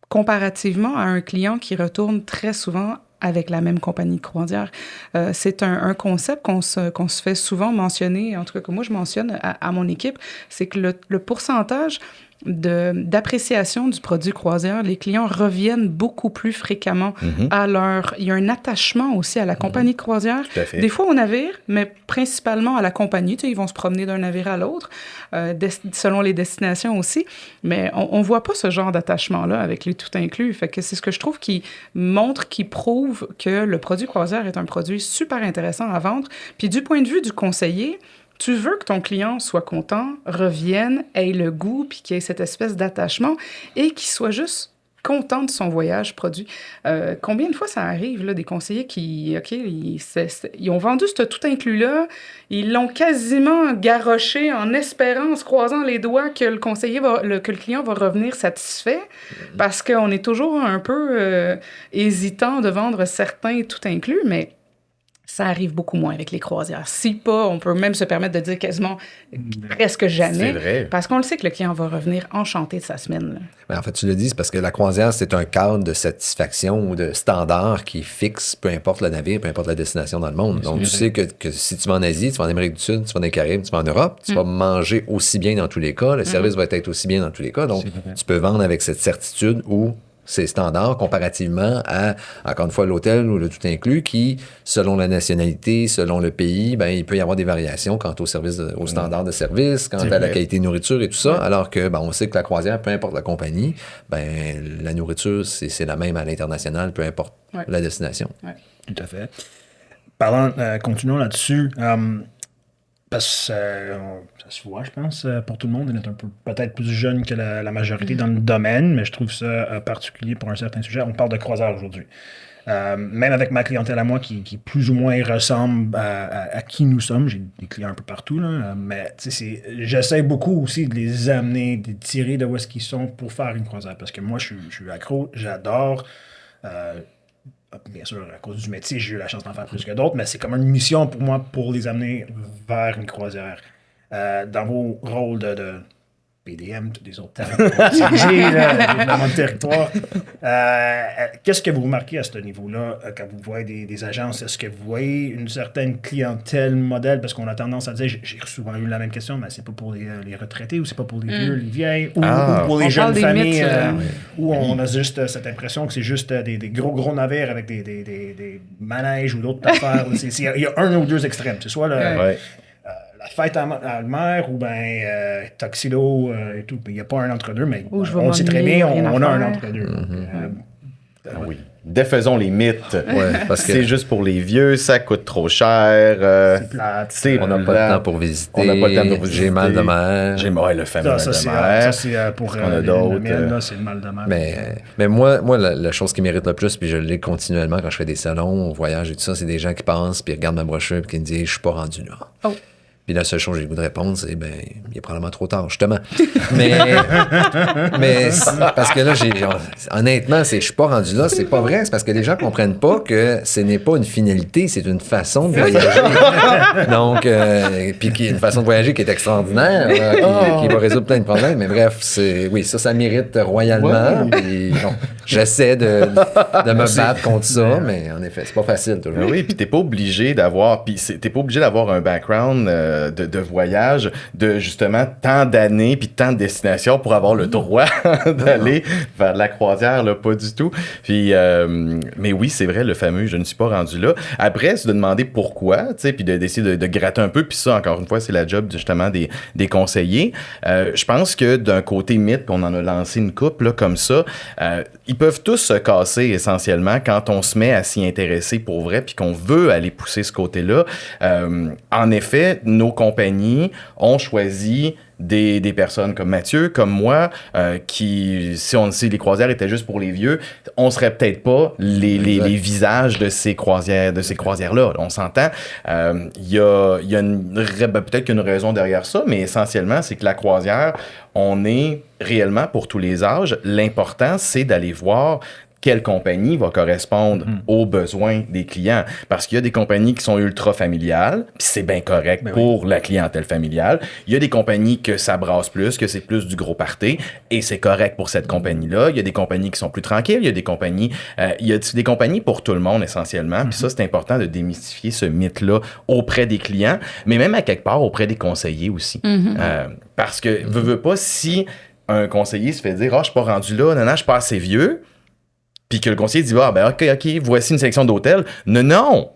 comparativement à un client qui retourne très souvent avec la même compagnie de croisière? C'est un concept qu'on se fait souvent mentionner, en tout cas que moi je mentionne à mon équipe, c'est que le pourcentage d'appréciation du produit croisière, les clients reviennent beaucoup plus fréquemment à leur... Il y a un attachement aussi à la compagnie de croisière. Tout à fait. Des fois au navire, mais principalement à la compagnie. Tu sais, ils vont se promener d'un navire à l'autre, selon les destinations aussi. Mais on voit pas ce genre d'attachement-là avec les tout inclus. Fait que c'est ce que je trouve qui montre, qui prouve que le produit croisière est un produit super intéressant à vendre. Puis du point de vue du conseiller, tu veux que ton client soit content, revienne, ait le goût, puis qu'il ait cette espèce d'attachement et qu'il soit juste content de son voyage produit. Combien de fois ça arrive, là, des conseillers qui, OK, ils ont vendu ce tout inclus-là, ils l'ont quasiment garroché en espérant, en se croisant les doigts que que le client va revenir satisfait, parce qu'on est toujours un peu hésitant de vendre certains tout inclus, mais ça arrive beaucoup moins avec les croisières. Si pas, on peut même se permettre de dire quasiment presque jamais. C'est vrai. Parce qu'on le sait que le client va revenir enchanté de sa semaine. Là. Ben, en fait, tu le dis, c'est parce que la croisière, c'est un cadre de satisfaction ou de standard qui est fixe, peu importe le navire, peu importe la destination dans le monde. Donc, tu sais que si tu vas en Asie, tu vas en Amérique du Sud, tu vas dans les Caraïbes, tu vas en Europe, tu vas manger aussi bien dans tous les cas, le service va être aussi bien dans tous les cas. Donc, tu peux vendre avec cette certitude où c'est standard comparativement à, encore une fois, l'hôtel ou le tout inclus qui, selon la nationalité, selon le pays, ben, il peut y avoir des variations quant au service, au standard de service, quant à la qualité de nourriture et tout ça, alors que, ben, on sait que la croisière, peu importe la compagnie, ben, la nourriture, c'est la même à l'international, peu importe la destination. Ouais. Tout à fait. Continuons là-dessus. Parce que ça se voit, je pense, pour tout le monde. On est un peu peut-être plus jeune que la majorité dans le domaine, mais je trouve ça particulier pour un certain sujet. On parle de croisière aujourd'hui. Même avec ma clientèle à moi qui plus ou moins ressemble à qui nous sommes, j'ai des clients un peu partout, là, mais j'essaie beaucoup aussi de les amener, de les tirer de où est-ce qu'ils sont pour faire une croisière. Parce que moi, je suis accro, j'adore. Bien sûr, à cause du métier, j'ai eu la chance d'en faire plus que d'autres, mais c'est comme une mission pour moi pour les amener vers une croisière. Dans vos rôles de PDM, tous des autres termes, dans mon territoire, qu'est-ce que vous remarquez à ce niveau-là quand vous voyez des agences? Est-ce que vous voyez une certaine clientèle modèle? Parce qu'on a tendance à dire, j'ai souvent eu la même question, mais c'est pas pour les retraités ou c'est pas pour les vieux, les vieilles, ou pour les jeunes familles, où on a juste cette impression que c'est juste des gros navires avec des manèges ou d'autres affaires. Il y a un ou deux extrêmes. C'est soit la fête à la mer ou bien Tuxedo et tout. Il n'y a pas un entre-deux, mais on le sait très bien, on a un entre-deux. Oui. Défaisons les mythes. Ouais, parce que c'est juste pour les vieux, ça coûte trop cher. C'est plate. On n'a pas le temps pour visiter. On n'a pas le temps pour visiter. J'ai mal de mer. Le fameux mal de mer. Ça, c'est pour on a d'autres. c'est le mal de mer. Mais moi la chose qui mérite le plus, puis je l'ai continuellement quand je fais des salons, voyages et tout ça, c'est des gens qui pensent, puis regardent ma brochure, puis qui me disent « Je suis pas rendu là. Oh. » Puis la seule chose que j'ai le goût de répondre, c'est ben, il est probablement trop tard, justement. mais parce que là, honnêtement, je suis pas rendu là, c'est pas vrai. C'est parce que les gens comprennent pas que ce n'est pas une finalité, c'est une façon de voyager. Donc, puis une façon de voyager qui est extraordinaire, qui va résoudre plein de problèmes. Mais bref, ça mérite royalement. Puis, bon, j'essaie de me battre contre ça, mais en effet, c'est pas facile toujours. Oui, puis t'es pas obligé d'avoir un background de voyage de justement tant d'années puis tant de destinations pour avoir le droit d'aller vers la croisière, là, pas du tout. Puis, mais oui, c'est vrai, le fameux « je ne suis pas rendu là ». Après, c'est de demander pourquoi, tu sais, puis d'essayer de gratter un peu. Puis ça, encore une fois, c'est la job justement des conseillers. Je pense que d'un côté mythe, on en a lancé une couple là, comme ça, ils peuvent tous se casser essentiellement quand on se met à s'y intéresser pour vrai puis qu'on veut aller pousser ce côté-là. En effet, nos compagnies ont choisi des personnes comme Mathieu, comme moi, qui, si les croisières étaient juste pour les vieux, on serait peut-être pas les visages de ces croisières-là. On s'entend. Il y a peut-être qu'il y a une raison derrière ça, mais essentiellement, c'est que la croisière, on est réellement pour tous les âges. L'important, c'est d'aller voir quelle compagnie va correspondre aux besoins des clients. Parce qu'il y a des compagnies qui sont ultra familiales, puis c'est bien correct pour la clientèle familiale. Il y a des compagnies que ça brasse plus, que c'est plus du gros party, et c'est correct pour cette compagnie-là. Il y a des compagnies qui sont plus tranquilles, il y a des compagnies pour tout le monde essentiellement. Puis ça, c'est important de démystifier ce mythe-là auprès des clients, mais même à quelque part auprès des conseillers aussi. Parce que, veux pas, si un conseiller se fait dire « Ah, je suis pas rendu là, non, je suis pas assez vieux », puis que le conseiller dit, OK, voici une sélection d'hôtels. Non.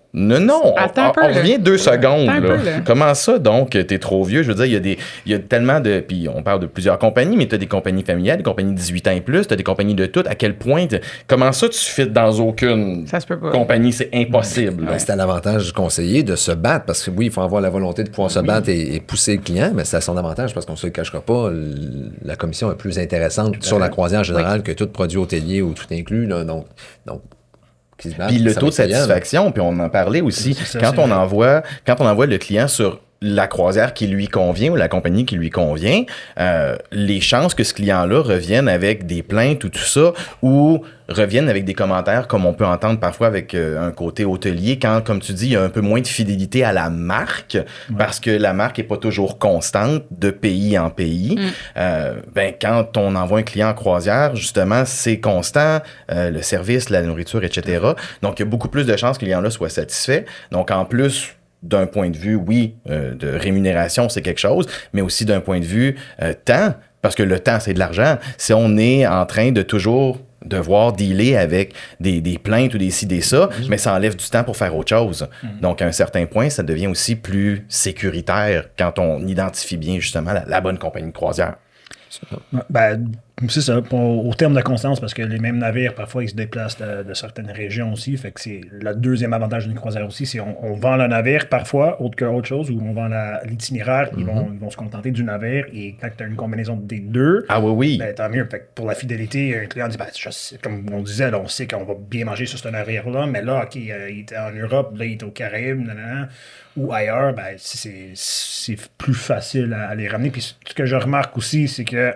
Attends un peu, on revient 2 secondes. Attends un peu, là. Comment ça, donc, t'es trop vieux? Je veux dire, il y a tellement de... Puis on parle de plusieurs compagnies, mais t'as des compagnies familiales, des compagnies de 18 ans et plus, t'as des compagnies de toutes. À quel point... Comment ça, tu fites dans aucune Ça se peut pas. compagnie? C'est impossible. C'est à l'avantage du conseiller de se battre, parce que oui, il faut avoir la volonté de pouvoir se battre et pousser le client, mais c'est à son avantage, parce qu'on ne se le cachera pas, la commission est plus intéressante sur la croisière en général que tout produit hôtelier ou tout inclus. Là, donc puis le taux de satisfaction, puis on en parlait aussi, quand on envoie le client sur la croisière qui lui convient ou la compagnie qui lui convient, les chances que ce client-là revienne avec des plaintes ou tout ça, ou reviennent avec des commentaires comme on peut entendre parfois avec un côté hôtelier, quand, comme tu dis, il y a un peu moins de fidélité à la marque, parce que la marque n'est pas toujours constante de pays en pays. Quand on envoie un client en croisière, justement, c'est constant, le service, la nourriture, etc. Donc, il y a beaucoup plus de chances que le client-là soit satisfait. Donc, en plus d'un point de vue, de rémunération, c'est quelque chose, mais aussi d'un point de vue temps, parce que le temps, c'est de l'argent. Si on est en train de toujours devoir dealer avec des plaintes ou des ci, des ça, mais ça enlève du temps pour faire autre chose. Donc, à un certain point, ça devient aussi plus sécuritaire quand on identifie bien, justement, la bonne compagnie de croisière. C'est ça, au terme de constance, parce que les mêmes navires, parfois, ils se déplacent de certaines régions aussi. Fait que c'est le deuxième avantage d'une croisière aussi, c'est on vend le navire parfois, autre chose, ou on vend l'itinéraire, ils vont se contenter du navire. Et quand tu as une combinaison des deux, ben, tant mieux. Fait que pour la fidélité, un client dit, comme on disait, là, on sait qu'on va bien manger sur ce navire-là, mais là, OK, il était en Europe, là, il était aux Caraïbes, ou ailleurs, ben, c'est plus facile à les ramener. Puis ce que je remarque aussi, c'est que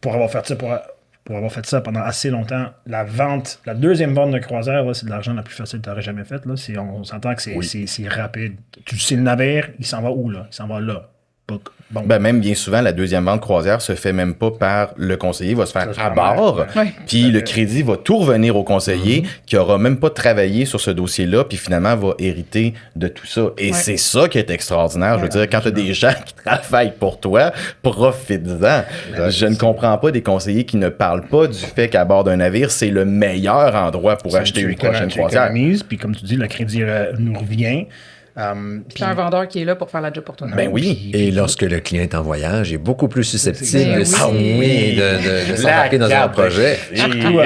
pour avoir fait ça pendant assez longtemps, la deuxième vente de croisière, là, c'est de l'argent la plus facile que tu aurais jamais faite. On s'entend que c'est rapide. Tu sais le navire, il s'en va où, là? Il s'en va là. Bon. Ben, même bien souvent, la deuxième vente croisière se fait même pas par le conseiller, va se faire à bord. Puis le crédit va tout revenir au conseiller qui aura même pas travaillé sur ce dossier-là, puis finalement va hériter de tout ça. Et c'est ça qui est extraordinaire. Je veux dire, quand tu as des gens qui travaillent pour toi, profite-en. Je ne comprends pas des conseillers qui ne parlent pas du fait qu'à bord d'un navire, c'est le meilleur endroit pour acheter une prochaine croisière. Puis comme tu dis, le crédit nous revient. Puis un vendeur qui est là pour faire la job pour toi. Ben oui. Et lorsque le client est en voyage, il est beaucoup plus susceptible de signer, de s'embarquer dans un projet. Surtout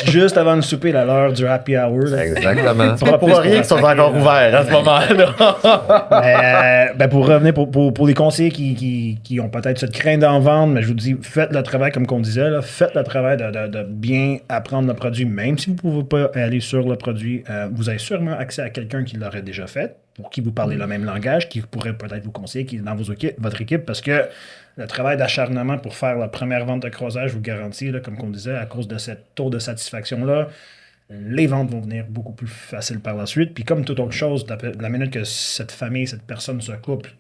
juste avant le souper, à l'heure du happy hour. Exactement. C'est pas pour rien qu'ils sont encore ouverts à ce moment-là. Pour revenir, pour les conseillers qui ont peut-être cette crainte d'en vendre, mais je vous dis, faites le travail, comme qu'on disait, là, faites le travail de bien apprendre le produit, même si vous ne pouvez pas aller sur le produit. Vous avez sûrement accès à quelqu'un qui l'aurait déjà fait, pour qui vous parlez le même langage, qui pourrait peut-être vous conseiller, qui est dans votre équipe, parce que le travail d'acharnement pour faire la première vente de croisage, je vous garantis, là, comme on disait, à cause de ce taux de satisfaction-là, les ventes vont venir beaucoup plus faciles par la suite. Puis comme toute autre chose, la minute que cette famille, cette personne, ce couple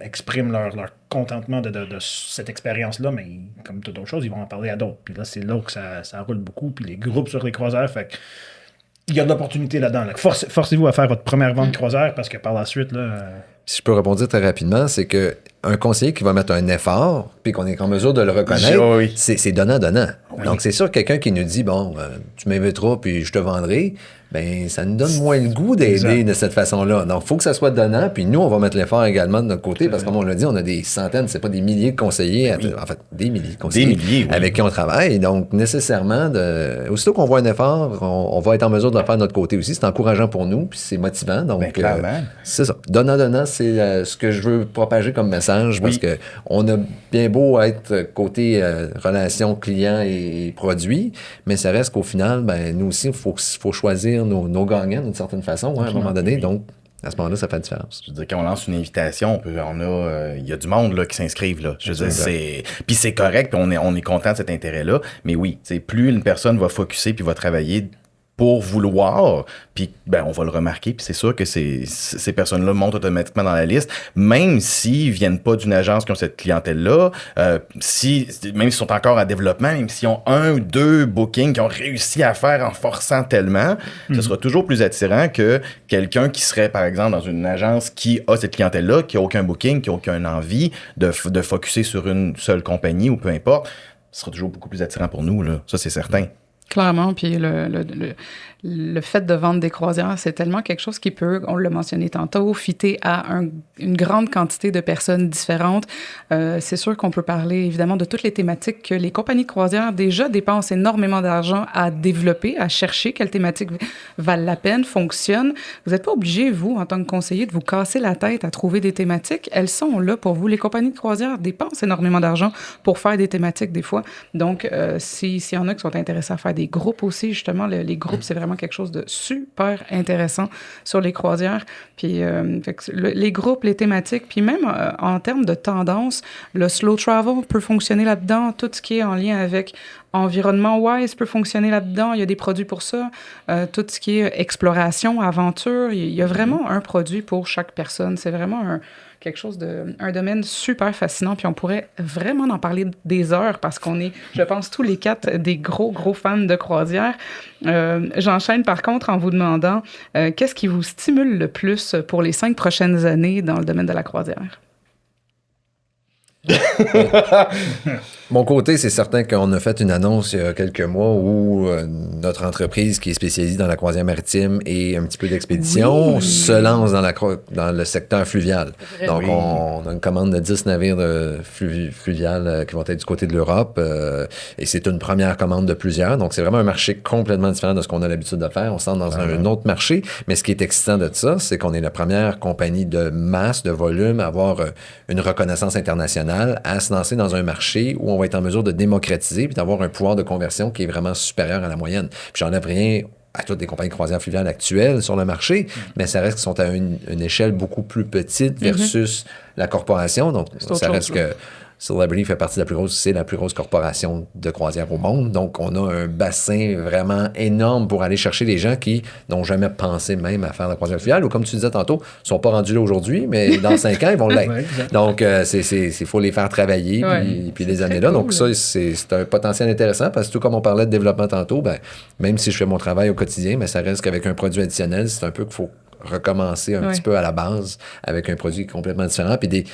exprime leur contentement de cette expérience-là, mais comme toute autre chose, ils vont en parler à d'autres. Puis là, c'est là que ça roule beaucoup. Puis les groupes sur les croisières, fait que il y a de l'opportunité là-dedans. Là. Forcez-vous à faire votre première vente de croisière parce que par la suite... Si je peux répondre très rapidement, c'est qu'un conseiller qui va mettre un effort puis qu'on est en mesure de le reconnaître, c'est donnant-donnant. Oui. Donc, c'est sûr que quelqu'un qui nous dit, tu m'inviteras puis je te vendrai, ben ça nous donne moins le goût d'aider de cette façon-là. Donc, il faut que ça soit donnant, puis nous, on va mettre l'effort également de notre côté, parce que comme on l'a dit, on a des centaines, c'est pas des milliers de conseillers, en fait, des milliers de conseillers avec qui on travaille. Donc, nécessairement, aussitôt qu'on voit un effort, on va être en mesure de le faire de notre côté aussi. C'est encourageant pour nous, puis c'est motivant. Donc, c'est ça. Donnant-donnant, c'est ce que je veux propager comme message, parce que on a bien beau être côté relation client et produit, mais ça reste qu'au final, ben, nous aussi, il faut choisir nos gagnants d'une certaine façon, à un moment donné. Donc, à ce moment-là, ça fait la différence. Je veux dire, quand on lance une invitation, il y a du monde là, qui s'inscrivent. Là. Je veux dire, puis c'est correct, puis on est content de cet intérêt-là. Mais oui, plus une personne va focusser puis va travailler pour vouloir, puis on va le remarquer, puis c'est sûr que ces personnes-là montent automatiquement dans la liste, même s'ils viennent pas d'une agence qui ont cette clientèle-là, même s'ils sont encore en développement, même s'ils ont 1 ou 2 bookings qu'ils ont réussi à faire en forçant tellement, ce sera toujours plus attirant que quelqu'un qui serait, par exemple, dans une agence qui a cette clientèle-là, qui a aucun booking, qui a aucune envie de focusser sur une seule compagnie ou peu importe. Ce sera toujours beaucoup plus attirant pour nous, là. Ça, c'est certain. Clairement, puis le fait de vendre des croisières, c'est tellement quelque chose qui peut, on l'a mentionné tantôt, fitter à une grande quantité de personnes différentes. C'est sûr qu'on peut parler évidemment de toutes les thématiques que les compagnies de croisières déjà dépensent énormément d'argent à développer, à chercher quelles thématiques valent la peine, fonctionnent. Vous n'êtes pas obligé, vous, en tant que conseiller, de vous casser la tête à trouver des thématiques. Elles sont là pour vous. Les compagnies de croisières dépensent énormément d'argent pour faire des thématiques des fois. Donc, s'il y en a qui sont intéressés à faire des groupes aussi, justement, les groupes, c'est vraiment quelque chose de super intéressant sur les croisières. Puis les groupes, les thématiques, puis même en termes de tendance, le slow travel peut fonctionner là-dedans. Tout ce qui est en lien avec environnement-wise peut fonctionner là-dedans. Il y a des produits pour ça. Tout ce qui est exploration, aventure, il y a vraiment un produit pour chaque personne. C'est vraiment quelque chose un domaine super fascinant, puis on pourrait vraiment en parler des heures parce qu'on est, je pense, tous les 4 des gros fans de croisière. J'enchaîne par contre en vous demandant qu'est-ce qui vous stimule le plus pour les 5 prochaines années dans le domaine de la croisière? Mon côté, c'est certain qu'on a fait une annonce il y a quelques mois où notre entreprise qui est spécialisée dans la croisière maritime et un petit peu d'expédition se lance dans le secteur fluvial. Donc, on a une commande de 10 navires fluvial qui vont être du côté de l'Europe et c'est une première commande de plusieurs. Donc, c'est vraiment un marché complètement différent de ce qu'on a l'habitude de faire. On s'en dans un autre marché. Mais ce qui est excitant de ça, c'est qu'on est la première compagnie de masse, de volume, à avoir une reconnaissance internationale, à se lancer dans un marché où on va être en mesure de démocratiser puis d'avoir un pouvoir de conversion qui est vraiment supérieur à la moyenne. Puis j'enlève rien à toutes les compagnies de croisière fluviales actuelles sur le marché, mais ça reste qu'ils sont à une échelle beaucoup plus petite versus la corporation. Donc, ça reste que Celebrity fait partie de la plus grosse corporation de croisière au monde. Donc, on a un bassin vraiment énorme pour aller chercher des gens qui n'ont jamais pensé même à faire la croisière fluviale ou, comme tu disais tantôt, ne sont pas rendus là aujourd'hui, mais dans 5 ans, ils vont l'être. Donc, il faut les faire travailler puis les années là. Cool. Donc, ça, c'est un potentiel intéressant parce que tout comme on parlait de développement tantôt, même si je fais mon travail au quotidien, mais ça reste qu'avec un produit additionnel, c'est un peu qu'il faut recommencer un petit peu à la base avec un produit complètement différent. Puis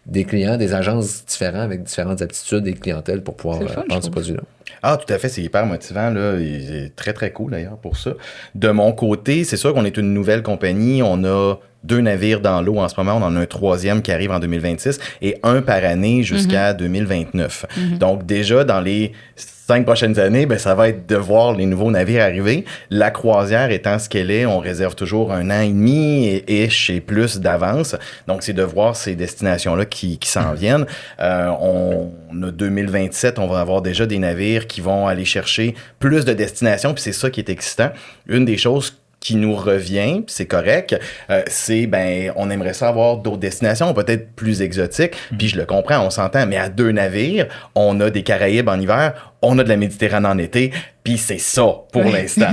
des clients, des agences différentes avec différentes aptitudes et clientèles pour pouvoir vendre ce produit-là. Ah, tout à fait, c'est hyper motivant, là. C'est très, très cool, d'ailleurs, pour ça. De mon côté, c'est sûr qu'on est une nouvelle compagnie. On a 2 navires dans l'eau en ce moment. On en a un 3e qui arrive en 2026 et 1 par année jusqu'à 2029. Donc, déjà, dans les 5 prochaines années, ça va être de voir les nouveaux navires arriver. La croisière étant ce qu'elle est, on réserve toujours 1 an et demi et chez plus d'avance. Donc, c'est de voir ces destinations-là qui s'en viennent. On a 2027, on va avoir déjà des navires qui vont aller chercher plus de destinations, puis c'est ça qui est excitant. Une des choses qui nous revient, puis c'est correct, c'est, on aimerait ça avoir d'autres destinations, peut-être plus exotiques, puis je le comprends, on s'entend, mais à 2 navires, on a des Caraïbes en hiver, on a de la Méditerranée en été, puis c'est ça pour l'instant.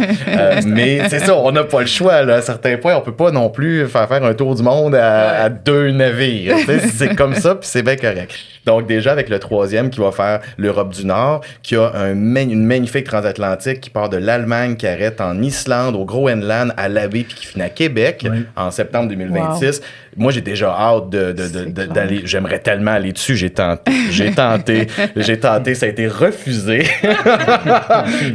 Mais c'est ça, on n'a pas le choix. Là. À certains points, on peut pas non plus faire un tour du monde à 2 navires. C'est comme ça, puis c'est bien correct. Donc déjà, avec le 3e qui va faire l'Europe du Nord, qui a une magnifique transatlantique qui part de l'Allemagne, qui arrête en Islande, au Groenland, à l'Abbé, puis qui finit à Québec en septembre 2026. Wow. Moi, j'ai déjà hâte d'aller. J'aimerais tellement aller dessus. J'ai tenté, ça a été refusé.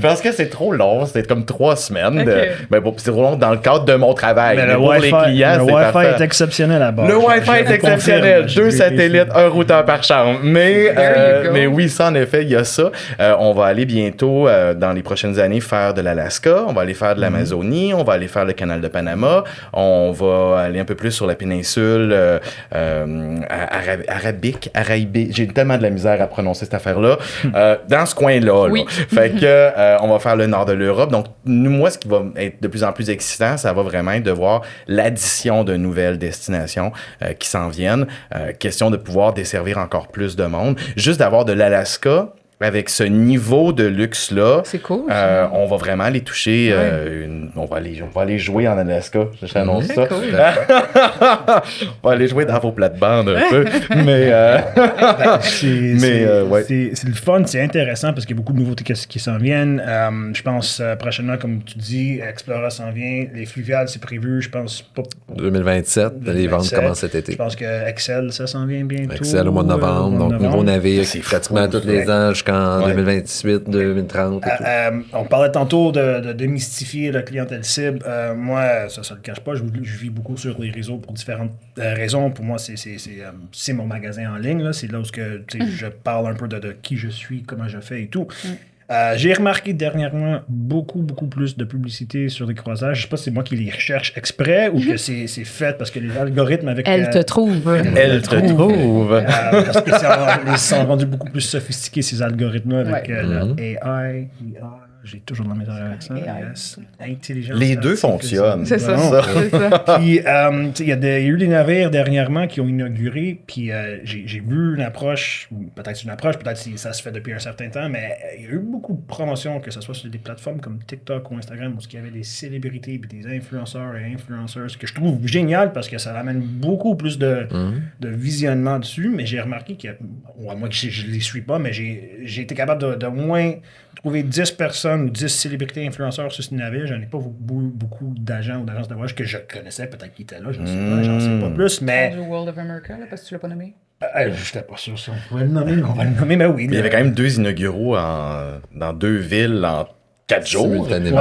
Parce que c'est trop long, c'est comme 3 semaines. Okay. C'est trop long dans le cadre de mon travail. Mais pour les clients, c'est parfait. Le Wi-Fi est exceptionnel là-bas. Le Wi-Fi est exceptionnel. 2 satellites, 1 routeur par chambre. Mais oui, ça, en effet, il y a ça. On va aller bientôt, dans les prochaines années, faire de l'Alaska. On va aller faire de l'Amazonie. On va aller faire le canal de Panama. On va aller un peu plus sur la péninsule péninsule arabique, j'ai tellement de la misère à prononcer cette affaire-là, dans ce coin-là. Oui. Fait que on va faire le nord de l'Europe. Donc, moi, ce qui va être de plus en plus excitant, ça va vraiment être de voir l'addition de nouvelles destinations qui s'en viennent. Question de pouvoir desservir encore plus de monde. Juste d'avoir de l'Alaska, avec ce niveau de luxe-là, c'est cool, on va vraiment aller toucher, on va aller jouer en Alaska, je t'annonce ça. Cool. On va aller jouer dans vos plates-bandes un peu, mais c'est le fun, c'est intéressant parce qu'il y a beaucoup de nouveautés qui s'en viennent. Je pense prochainement, comme tu dis, Explora s'en vient, les fluviales, c'est prévu, je pense pas... 2027, les ventes commencent cet été. Je pense que Excel, ça s'en vient bientôt. Excel au mois de novembre, donc nouveau navire, c'est pratiquement tous les ans jusqu'en 2028, 2030 et tout. On parlait tantôt de démystifier la clientèle cible. Moi, ça ne le cache pas, je vis beaucoup sur les réseaux pour différentes raisons. Pour moi, c'est mon magasin en ligne. Là. C'est là où je parle un peu de qui je suis, comment je fais et tout. J'ai remarqué dernièrement beaucoup plus de publicité sur des croisières. Je ne sais pas si c'est moi qui les recherche exprès ou que c'est fait parce que les algorithmes avec... Elle te trouve. Elle te trouve. Parce que ils sont rendus beaucoup plus sophistiqués, ces algorithmes-là, avec l'AI, j'ai toujours de la misère avec ça. Yes. Intelligence. Les deux fonctionnent. C'est ça. C'est ça. Puis, il y a eu des navires dernièrement qui ont inauguré, puis j'ai vu une approche, peut-être si ça se fait depuis un certain temps, mais il y a eu beaucoup de promotions, que ce soit sur des plateformes comme TikTok ou Instagram, où il y avait des célébrités puis des influenceurs et influenceuses, que je trouve génial parce que ça ramène beaucoup plus de visionnement dessus, mais j'ai remarqué moi je les suis pas, mais j'ai été capable de moins trouver 10 personnes ou 10 célébrités influenceurs sur ce navire. J'en ai pas beaucoup d'agents ou d'agences de voyage que je connaissais, peut-être qu'ils étaient là, je ne sais pas, j'en sais pas plus, mais... Du World of America, là, parce que tu l'as pas nommé. J'étais pas sûr ça. On va le nommer, mais oui. Il y avait quand même 2 inauguraux dans 2 villes en 4 jours. Simultanément.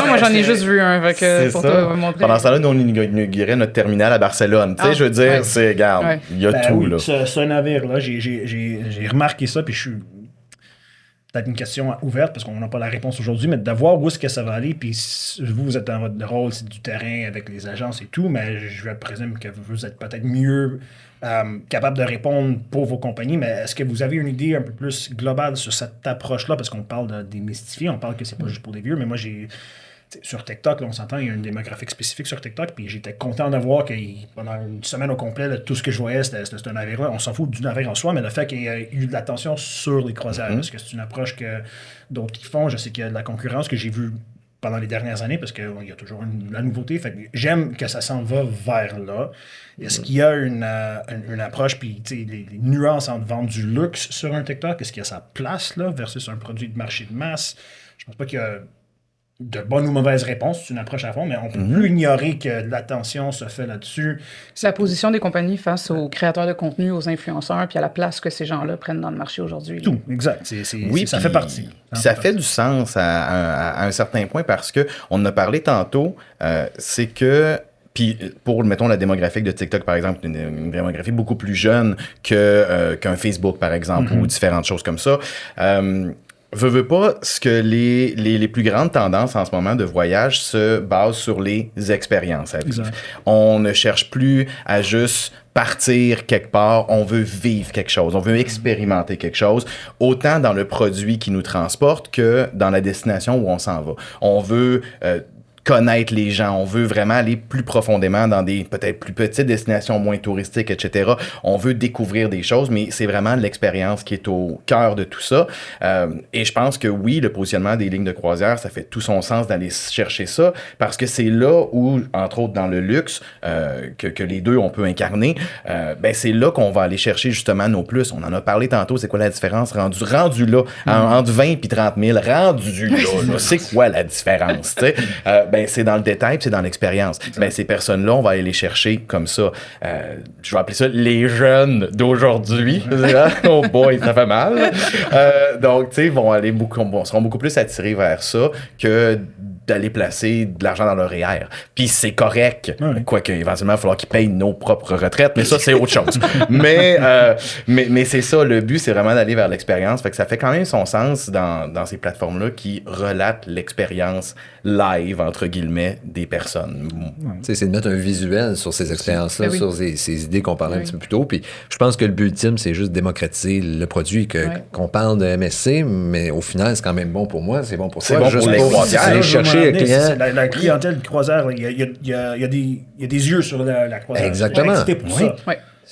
Moi, j'en ai juste vu un, pour te montrer. Pendant ce temps-là, nous, on inaugurait notre terminal à Barcelone. Tu sais, je veux dire, regarde, il y a tout, là. Ce navire-là, j'ai remarqué ça, puis je suis... Peut-être une question ouverte, parce qu'on n'a pas la réponse aujourd'hui, mais de voir où est-ce que ça va aller, puis vous êtes dans votre rôle, c'est du terrain avec les agences et tout, mais je présume que vous êtes peut-être mieux capable de répondre pour vos compagnies, mais est-ce que vous avez une idée un peu plus globale sur cette approche-là, parce qu'on parle de démystifier, on parle que c'est pas juste pour les vieux, mais moi sur TikTok, là, on s'entend, il y a une démographique spécifique sur TikTok, puis j'étais content de voir que pendant une semaine au complet, là, tout ce que je voyais, c'était ce navire-là. On s'en fout du navire en soi, mais le fait qu'il y ait eu de l'attention sur les croisières, parce que c'est une approche que d'autres qui font. Je sais qu'il y a de la concurrence que j'ai vue pendant les dernières années, parce qu'il y a toujours la nouveauté. Fait que j'aime que ça s'en va vers là. Est-ce qu'il y a une approche, puis les nuances entre vendre du luxe sur un TikTok, est-ce qu'il y a sa place là, versus un produit de marché de masse? Je pense pas qu'il y a de bonnes ou mauvaises réponses, c'est une approche à fond, mais on ne peut plus ignorer que l'attention se fait là-dessus. C'est la position des compagnies face aux créateurs de contenu, aux influenceurs, puis à la place que ces gens-là prennent dans le marché aujourd'hui. Tout, exact. Ça fait partie. Ça fait du sens à un certain point parce qu'on en a parlé tantôt, c'est que... Puis pour, mettons, la démographique de TikTok, par exemple, une démographie beaucoup plus jeune qu'un Facebook, par exemple, ou différentes choses comme ça. Veux pas, ce que les plus grandes tendances en ce moment de voyage se basent sur les expériences à vivre. On ne cherche plus à juste partir quelque part, on veut vivre quelque chose, on veut expérimenter quelque chose, autant dans le produit qui nous transporte que dans la destination où on s'en va. On veut... connaître les gens, on veut vraiment aller plus profondément dans des peut-être plus petites destinations moins touristiques, etc. On veut découvrir des choses, mais c'est vraiment l'expérience qui est au cœur de tout ça. Et je pense que oui, le positionnement des lignes de croisière, ça fait tout son sens d'aller chercher ça, parce que c'est là où, entre autres dans le luxe, que les deux on peut incarner, c'est là qu'on va aller chercher justement nos plus. On en a parlé tantôt, c'est quoi la différence rendu là, entre 20 et 30 000, rendu là, c'est quoi la différence, tu sais? C'est dans le détail, c'est dans l'expérience. Ces personnes-là, on va aller les chercher comme ça. Je vais appeler ça les jeunes d'aujourd'hui. Oh boy, ça fait mal. Donc, tu sais, seront beaucoup plus attirés vers ça que d'aller placer de l'argent dans leur REER. Puis c'est correct, quoique éventuellement, il va falloir qu'ils payent nos propres retraites, mais ça, c'est autre chose. mais c'est ça, le but, c'est vraiment d'aller vers l'expérience. Fait que ça fait quand même son sens dans ces plateformes-là qui relatent l'expérience live, entre guillemets, des personnes. C'est de mettre un visuel sur ces expériences-là, sur ces idées qu'on parlait un petit peu plus tôt. Puis je pense que le but ultime, c'est juste démocratiser le produit, qu'on parle de MSC, mais au final, c'est quand même bon pour moi, c'est bon pour toi. C'est bon pour les croisières. Aller chercher le client. La clientèle de croisière, il y a des yeux sur la croisière. Exactement. Pour ça.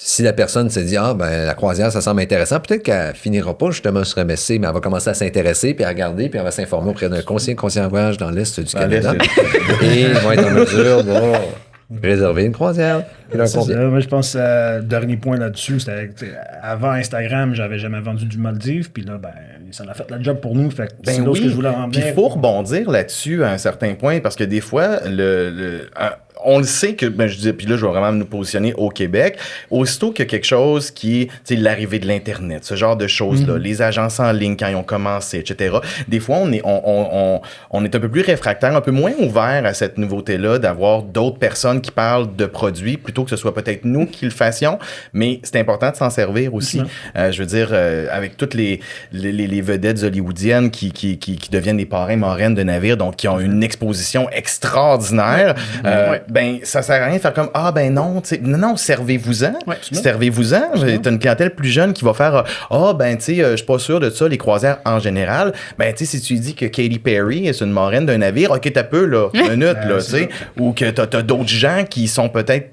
Si la personne se dit, la croisière, ça semble intéressant, peut-être qu'elle finira pas justement sur MSC, mais elle va commencer à s'intéresser, puis à regarder, puis elle va s'informer auprès d'un conseiller en voyage dans l'Est du Canada. Et ils vont être en mesure de réserver une croisière. Moi, je pense dernier point là-dessus, c'était avant Instagram, j'avais jamais vendu du Maldives, puis là, ça a fait la job pour nous. Fait que c'est là ce que je voulais ramener. Puis il faut rebondir là-dessus à un certain point, parce que des fois, on le sait que, je dis, puis là, je vais vraiment nous positionner au Québec. Aussitôt qu'il y a quelque chose qui est, l'arrivée de l'Internet, ce genre de choses-là, les agences en ligne quand ils ont commencé, etc. Des fois, on est un peu plus réfractaire, un peu moins ouvert à cette nouveauté-là, d'avoir d'autres personnes qui parlent de produits, plutôt que ce soit peut-être nous qui le fassions, mais c'est important de s'en servir aussi. Je veux dire, avec toutes les vedettes hollywoodiennes qui deviennent des parrains marraines de navires, donc qui ont une exposition extraordinaire, ça sert à rien de faire comme non, servez-vous-en. Servez-vous-en. T'as une clientèle plus jeune qui va faire je suis pas sûr de ça, les croisières en général. Si tu dis que Katy Perry est une marraine d'un navire, ok, t'as peu, là, une minute, là, tu sais, ou que t'as d'autres gens qui sont peut-être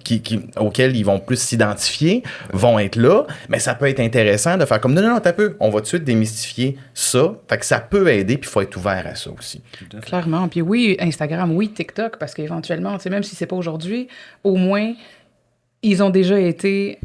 auxquels ils vont plus s'identifier, vont être là, mais ça peut être intéressant de faire comme non, t'as peu, on va tout de suite démystifier ça. Fait que ça peut aider, puis il faut être ouvert à ça aussi. Clairement. Puis oui, Instagram, oui, TikTok, parce qu'éventuellement, même si c'est pas aujourd'hui, au moins, ils ont déjà été...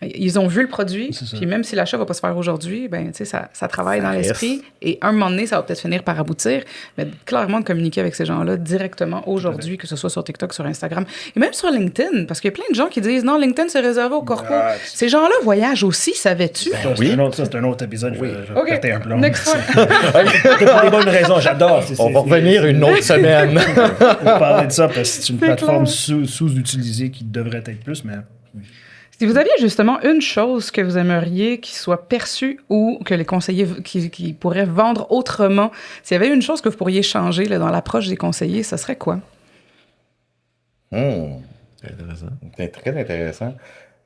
ils ont vu le produit, puis même si l'achat va pas se faire aujourd'hui, ça travaille dans l'esprit, et un moment donné, ça va peut-être finir par aboutir, mais clairement de communiquer avec ces gens-là directement aujourd'hui, que ce soit sur TikTok, sur Instagram, et même sur LinkedIn, parce qu'il y a plein de gens qui disent « Non, LinkedIn, c'est réservé aux corpos. » Ces gens-là voyagent aussi, savais-tu? C'est un autre épisode, je vais péter un plomb. Next one. Pour les bonnes raisons, j'adore. On va revenir une autre semaine. On va parler de ça, parce que c'est une plateforme sous-utilisée qui devrait être plus, mais... Si vous aviez justement une chose que vous aimeriez qui soit perçue ou que les conseillers qui pourraient vendre autrement, s'il y avait une chose que vous pourriez changer dans l'approche des conseillers, ce serait quoi? Très intéressant. C'est très intéressant.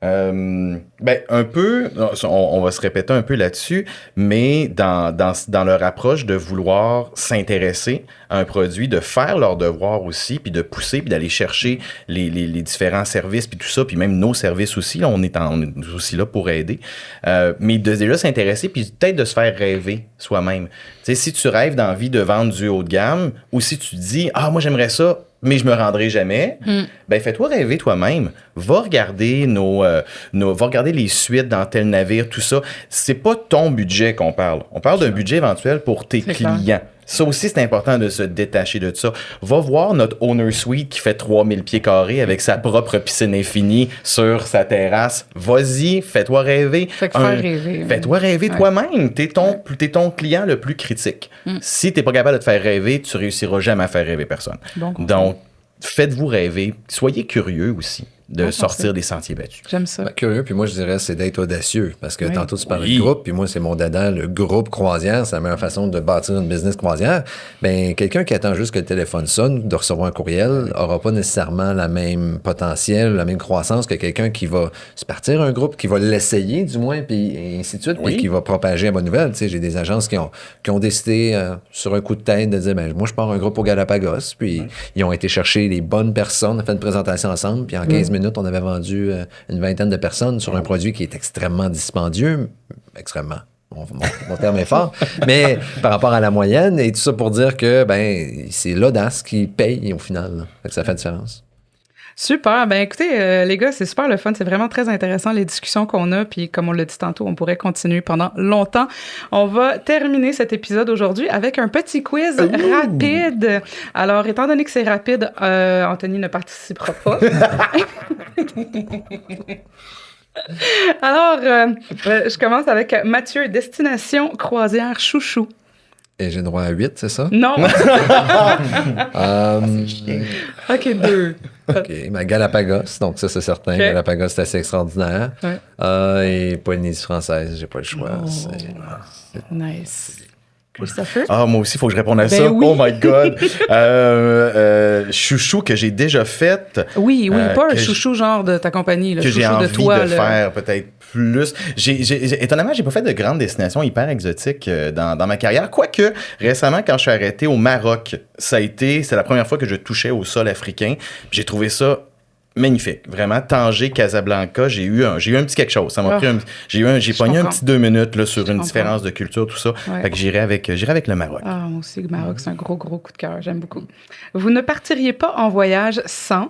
Un peu, on va se répéter un peu là-dessus, mais dans leur approche de vouloir s'intéresser à un produit, de faire leur devoir aussi, puis de pousser, puis d'aller chercher les différents services, puis tout ça, puis même nos services aussi, là, on est aussi là pour aider, mais de déjà s'intéresser, puis peut-être de se faire rêver soi-même. Tu sais, si tu rêves d'envie de vendre du haut de gamme, ou si tu te dis « Ah, moi j'aimerais ça », mais je me rendrai jamais, fais-toi rêver toi-même. Va regarder va regarder les suites dans tel navire, tout ça. C'est pas ton budget qu'on parle. On parle d'un budget éventuel pour tes clients. Clair. Ça aussi, c'est important de se détacher de ça. Va voir notre Owner Suite qui fait 3000 pieds carrés avec sa propre piscine infinie sur sa terrasse. Vas-y, fais-toi rêver. Fais-toi rêver toi-même. T'es ton client le plus critique. Si t'es pas capable de te faire rêver, tu réussiras jamais à faire rêver personne. Donc, faites-vous rêver. Soyez curieux aussi de sortir des sentiers battus. J'aime ça. Curieux, puis moi, je dirais, c'est d'être audacieux. Parce que tantôt, tu parlais de groupe, puis moi, c'est mon dada, le groupe croisière. C'est la meilleure façon de bâtir une business croisière. Quelqu'un qui attend juste que le téléphone sonne, de recevoir un courriel, n'aura pas nécessairement la même potentiel, la même croissance que quelqu'un qui va se partir un groupe, qui va l'essayer, du moins, puis ainsi de suite, puis qui va propager la bonne nouvelle. Tu sais, j'ai des agences qui ont décidé, sur un coup de tête, de dire, moi, je pars un groupe au Galapagos, puis ils ont été chercher les bonnes personnes, on a fait une présentation ensemble, puis en 15 minutes, on avait vendu une vingtaine de personnes sur un produit qui est extrêmement dispendieux, extrêmement, mon terme est fort, mais par rapport à la moyenne, et tout ça pour dire que c'est l'audace qui paye au final. Fait que ça fait la différence. Super. Écoutez, les gars, c'est super le fun. C'est vraiment très intéressant, les discussions qu'on a. Puis, comme on l'a dit tantôt, on pourrait continuer pendant longtemps. On va terminer cet épisode aujourd'hui avec un petit quiz rapide. Alors, étant donné que c'est rapide, Anthony ne participera pas. Alors, je commence avec Mathieu, destination croisière chouchou. Et j'ai droit à 8, c'est ça? Non! Euh, OK, 2. OK, ma Galapagos, donc ça, c'est certain. OK. Galapagos, c'est assez extraordinaire. Ouais. Et Polynésie française, j'ai pas le choix. Nice. Christopher? Ah, moi aussi, il faut que je réponde à Ben ça. oui. Oh my God! Chouchou que j'ai déjà fait. Oui, pas un que chouchou genre de ta compagnie, le que j'ai chouchou envie de toi. de faire peut-être plus. Étonnamment, j'ai pas fait de grandes destinations hyper exotiques dans ma carrière. Quoique, récemment, quand je suis arrêté au Maroc, c'est la première fois que je touchais au sol africain. J'ai trouvé ça magnifique. Vraiment, Tanger, Casablanca, j'ai eu un petit quelque chose. Ça m'a pris j'ai pogné un comprends. petit 2 minutes là, sur Je une comprends. différence de culture, tout ça. Ouais. Fait que j'irai avec le Maroc. Ah, moi aussi, le Maroc, c'est un gros coup de cœur. J'aime beaucoup. Vous ne partiriez pas en voyage sans...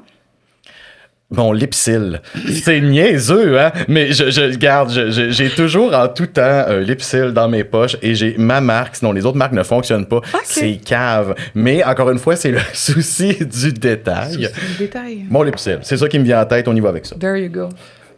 Bon, Lipsil. C'est niaiseux, hein? Mais j'ai toujours en tout temps un Lipsil dans mes poches et j'ai ma marque, sinon les autres marques ne fonctionnent pas. C'est cave. Mais encore une fois, c'est le souci du détail. C'est le détail. Mon Lipsil, c'est ça qui me vient en tête, on y va avec ça. There you go.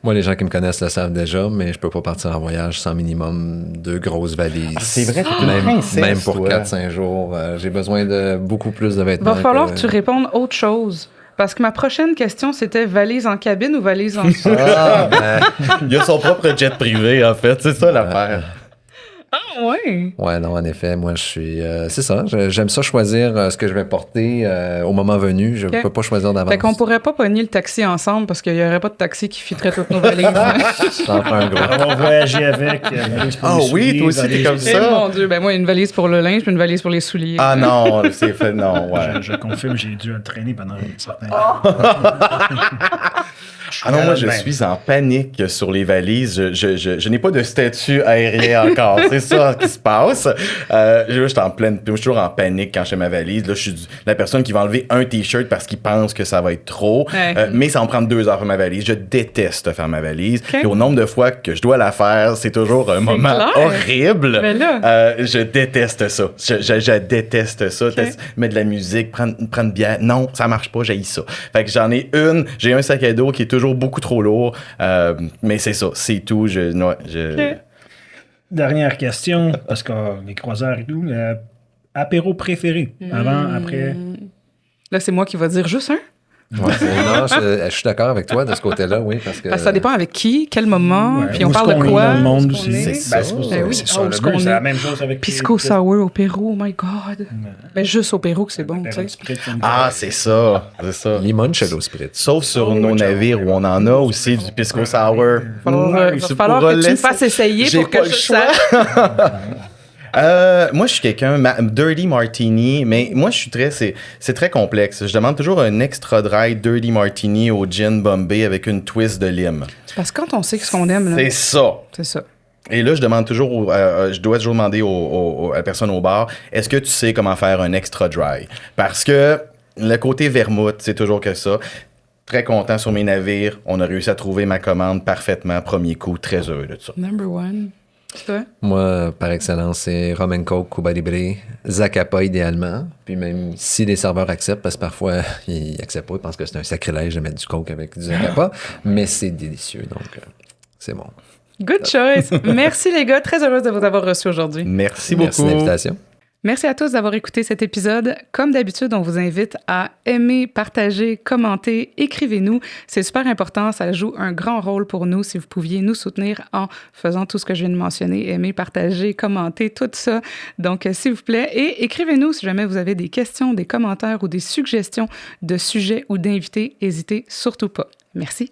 Moi, les gens qui me connaissent le savent déjà, mais je peux pas partir en voyage sans minimum 2 grosses valises. Ah, c'est vrai, t'es une même, princesse, même pour toi. 4-5 jours. J'ai besoin de beaucoup plus de vêtements. Va falloir que tu répondes autre chose. Parce que ma prochaine question, c'était valise en cabine ou valise en sol? Ah, Il a son propre jet privé, en fait. C'est ça l'affaire. Ah, ouais! Ouais, non, en effet, moi, je suis... c'est ça, j'aime ça choisir ce que je vais porter au moment venu. Je peux pas choisir d'avance. Fait qu'on pourrait pas pogner le taxi ensemble parce qu'il y aurait pas de taxi qui fitterait toutes nos valises. J'en prends un gros. On va voyager avec. Valise pour Ah les oui, souliers, toi aussi, t'es valise comme pour- ça. Eh mon Dieu, ben moi, une valise pour le linge puis une valise pour les souliers. Ah non, c'est fait, non, ouais. Je confirme, j'ai dû le traîner pendant un certain Ah non, moi, je suis en panique sur les valises. Je n'ai pas de statut aérien encore. C'est ça qui se passe. Je suis en pleine... Je suis toujours en panique quand je fais ma valise. Là, je suis la personne qui va enlever un T-shirt parce qu'il pense que ça va être trop. Ouais. Mais ça va me prendre 2 heures pour ma valise. Je déteste faire ma valise. Okay. Et au nombre de fois que je dois la faire, c'est toujours un moment clair. horrible. Mais là... Je déteste ça. Je déteste ça. Okay. Mettre de la musique, prendre une bière. Non, ça marche pas, j'haïs ça. Fait que j'en ai une. J'ai un sac à dos qui est toujours beaucoup trop lourd. Mais c'est ça, c'est tout. Okay. Dernière question, parce que les croisières et tout. Apéro préféré, avant, après. Là, c'est moi qui va dire juste un. Ouais, non, je suis d'accord avec toi de ce côté-là, oui, parce que... Parce que ça dépend avec qui, quel moment, Ouais, puis on où parle est-ce de qu'on quoi. est dans le monde où est-ce qu'on aussi. est. C'est ça. Ben oui, c'est ça, où le est-ce but, qu'on c'est est? la même chose avec Pisco Sour au Pérou, oh my God. Mais juste au Pérou que c'est bon, tu sais. Ah, c'est ça. C'est ça. Limoncello Spritz. Sauf sur nos navires où on en a aussi du pisco sour. Il va falloir que tu me fasses essayer J'ai pour pas que le je choix. sache. Moi, je suis quelqu'un, dirty martini, mais moi, je suis c'est très complexe. Je demande toujours un extra dry dirty martini au gin Bombay avec une twist de lime. Parce que quand on sait ce qu'on aime, là, C'est ça. c'est ça. Et là, je demande toujours, je dois toujours demander à la personne au bar, est-ce que tu sais comment faire un extra dry? Parce que le côté vermouth, c'est toujours que ça. Très content sur mes navires. On a réussi à trouver ma commande parfaitement. Premier coup, très heureux de ça. Number one. C'est toi? Moi, par excellence, c'est rum and coke, Cuba Libre, Zacapa idéalement. Puis même si les serveurs acceptent, parce que parfois, ils acceptent pas, ils pensent que c'est un sacrilège de mettre du coke avec du Zacapa, mais c'est délicieux, donc c'est bon. Good choice. Merci les gars, très heureuse de vous avoir reçus aujourd'hui. Merci beaucoup. Merci de l'invitation. Merci à tous d'avoir écouté cet épisode. Comme d'habitude, on vous invite à aimer, partager, commenter, écrivez-nous. C'est super important, ça joue un grand rôle pour nous si vous pouviez nous soutenir en faisant tout ce que je viens de mentionner, aimer, partager, commenter, tout ça. Donc, s'il vous plaît, et écrivez-nous si jamais vous avez des questions, des commentaires ou des suggestions de sujets ou d'invités, n'hésitez surtout pas. Merci.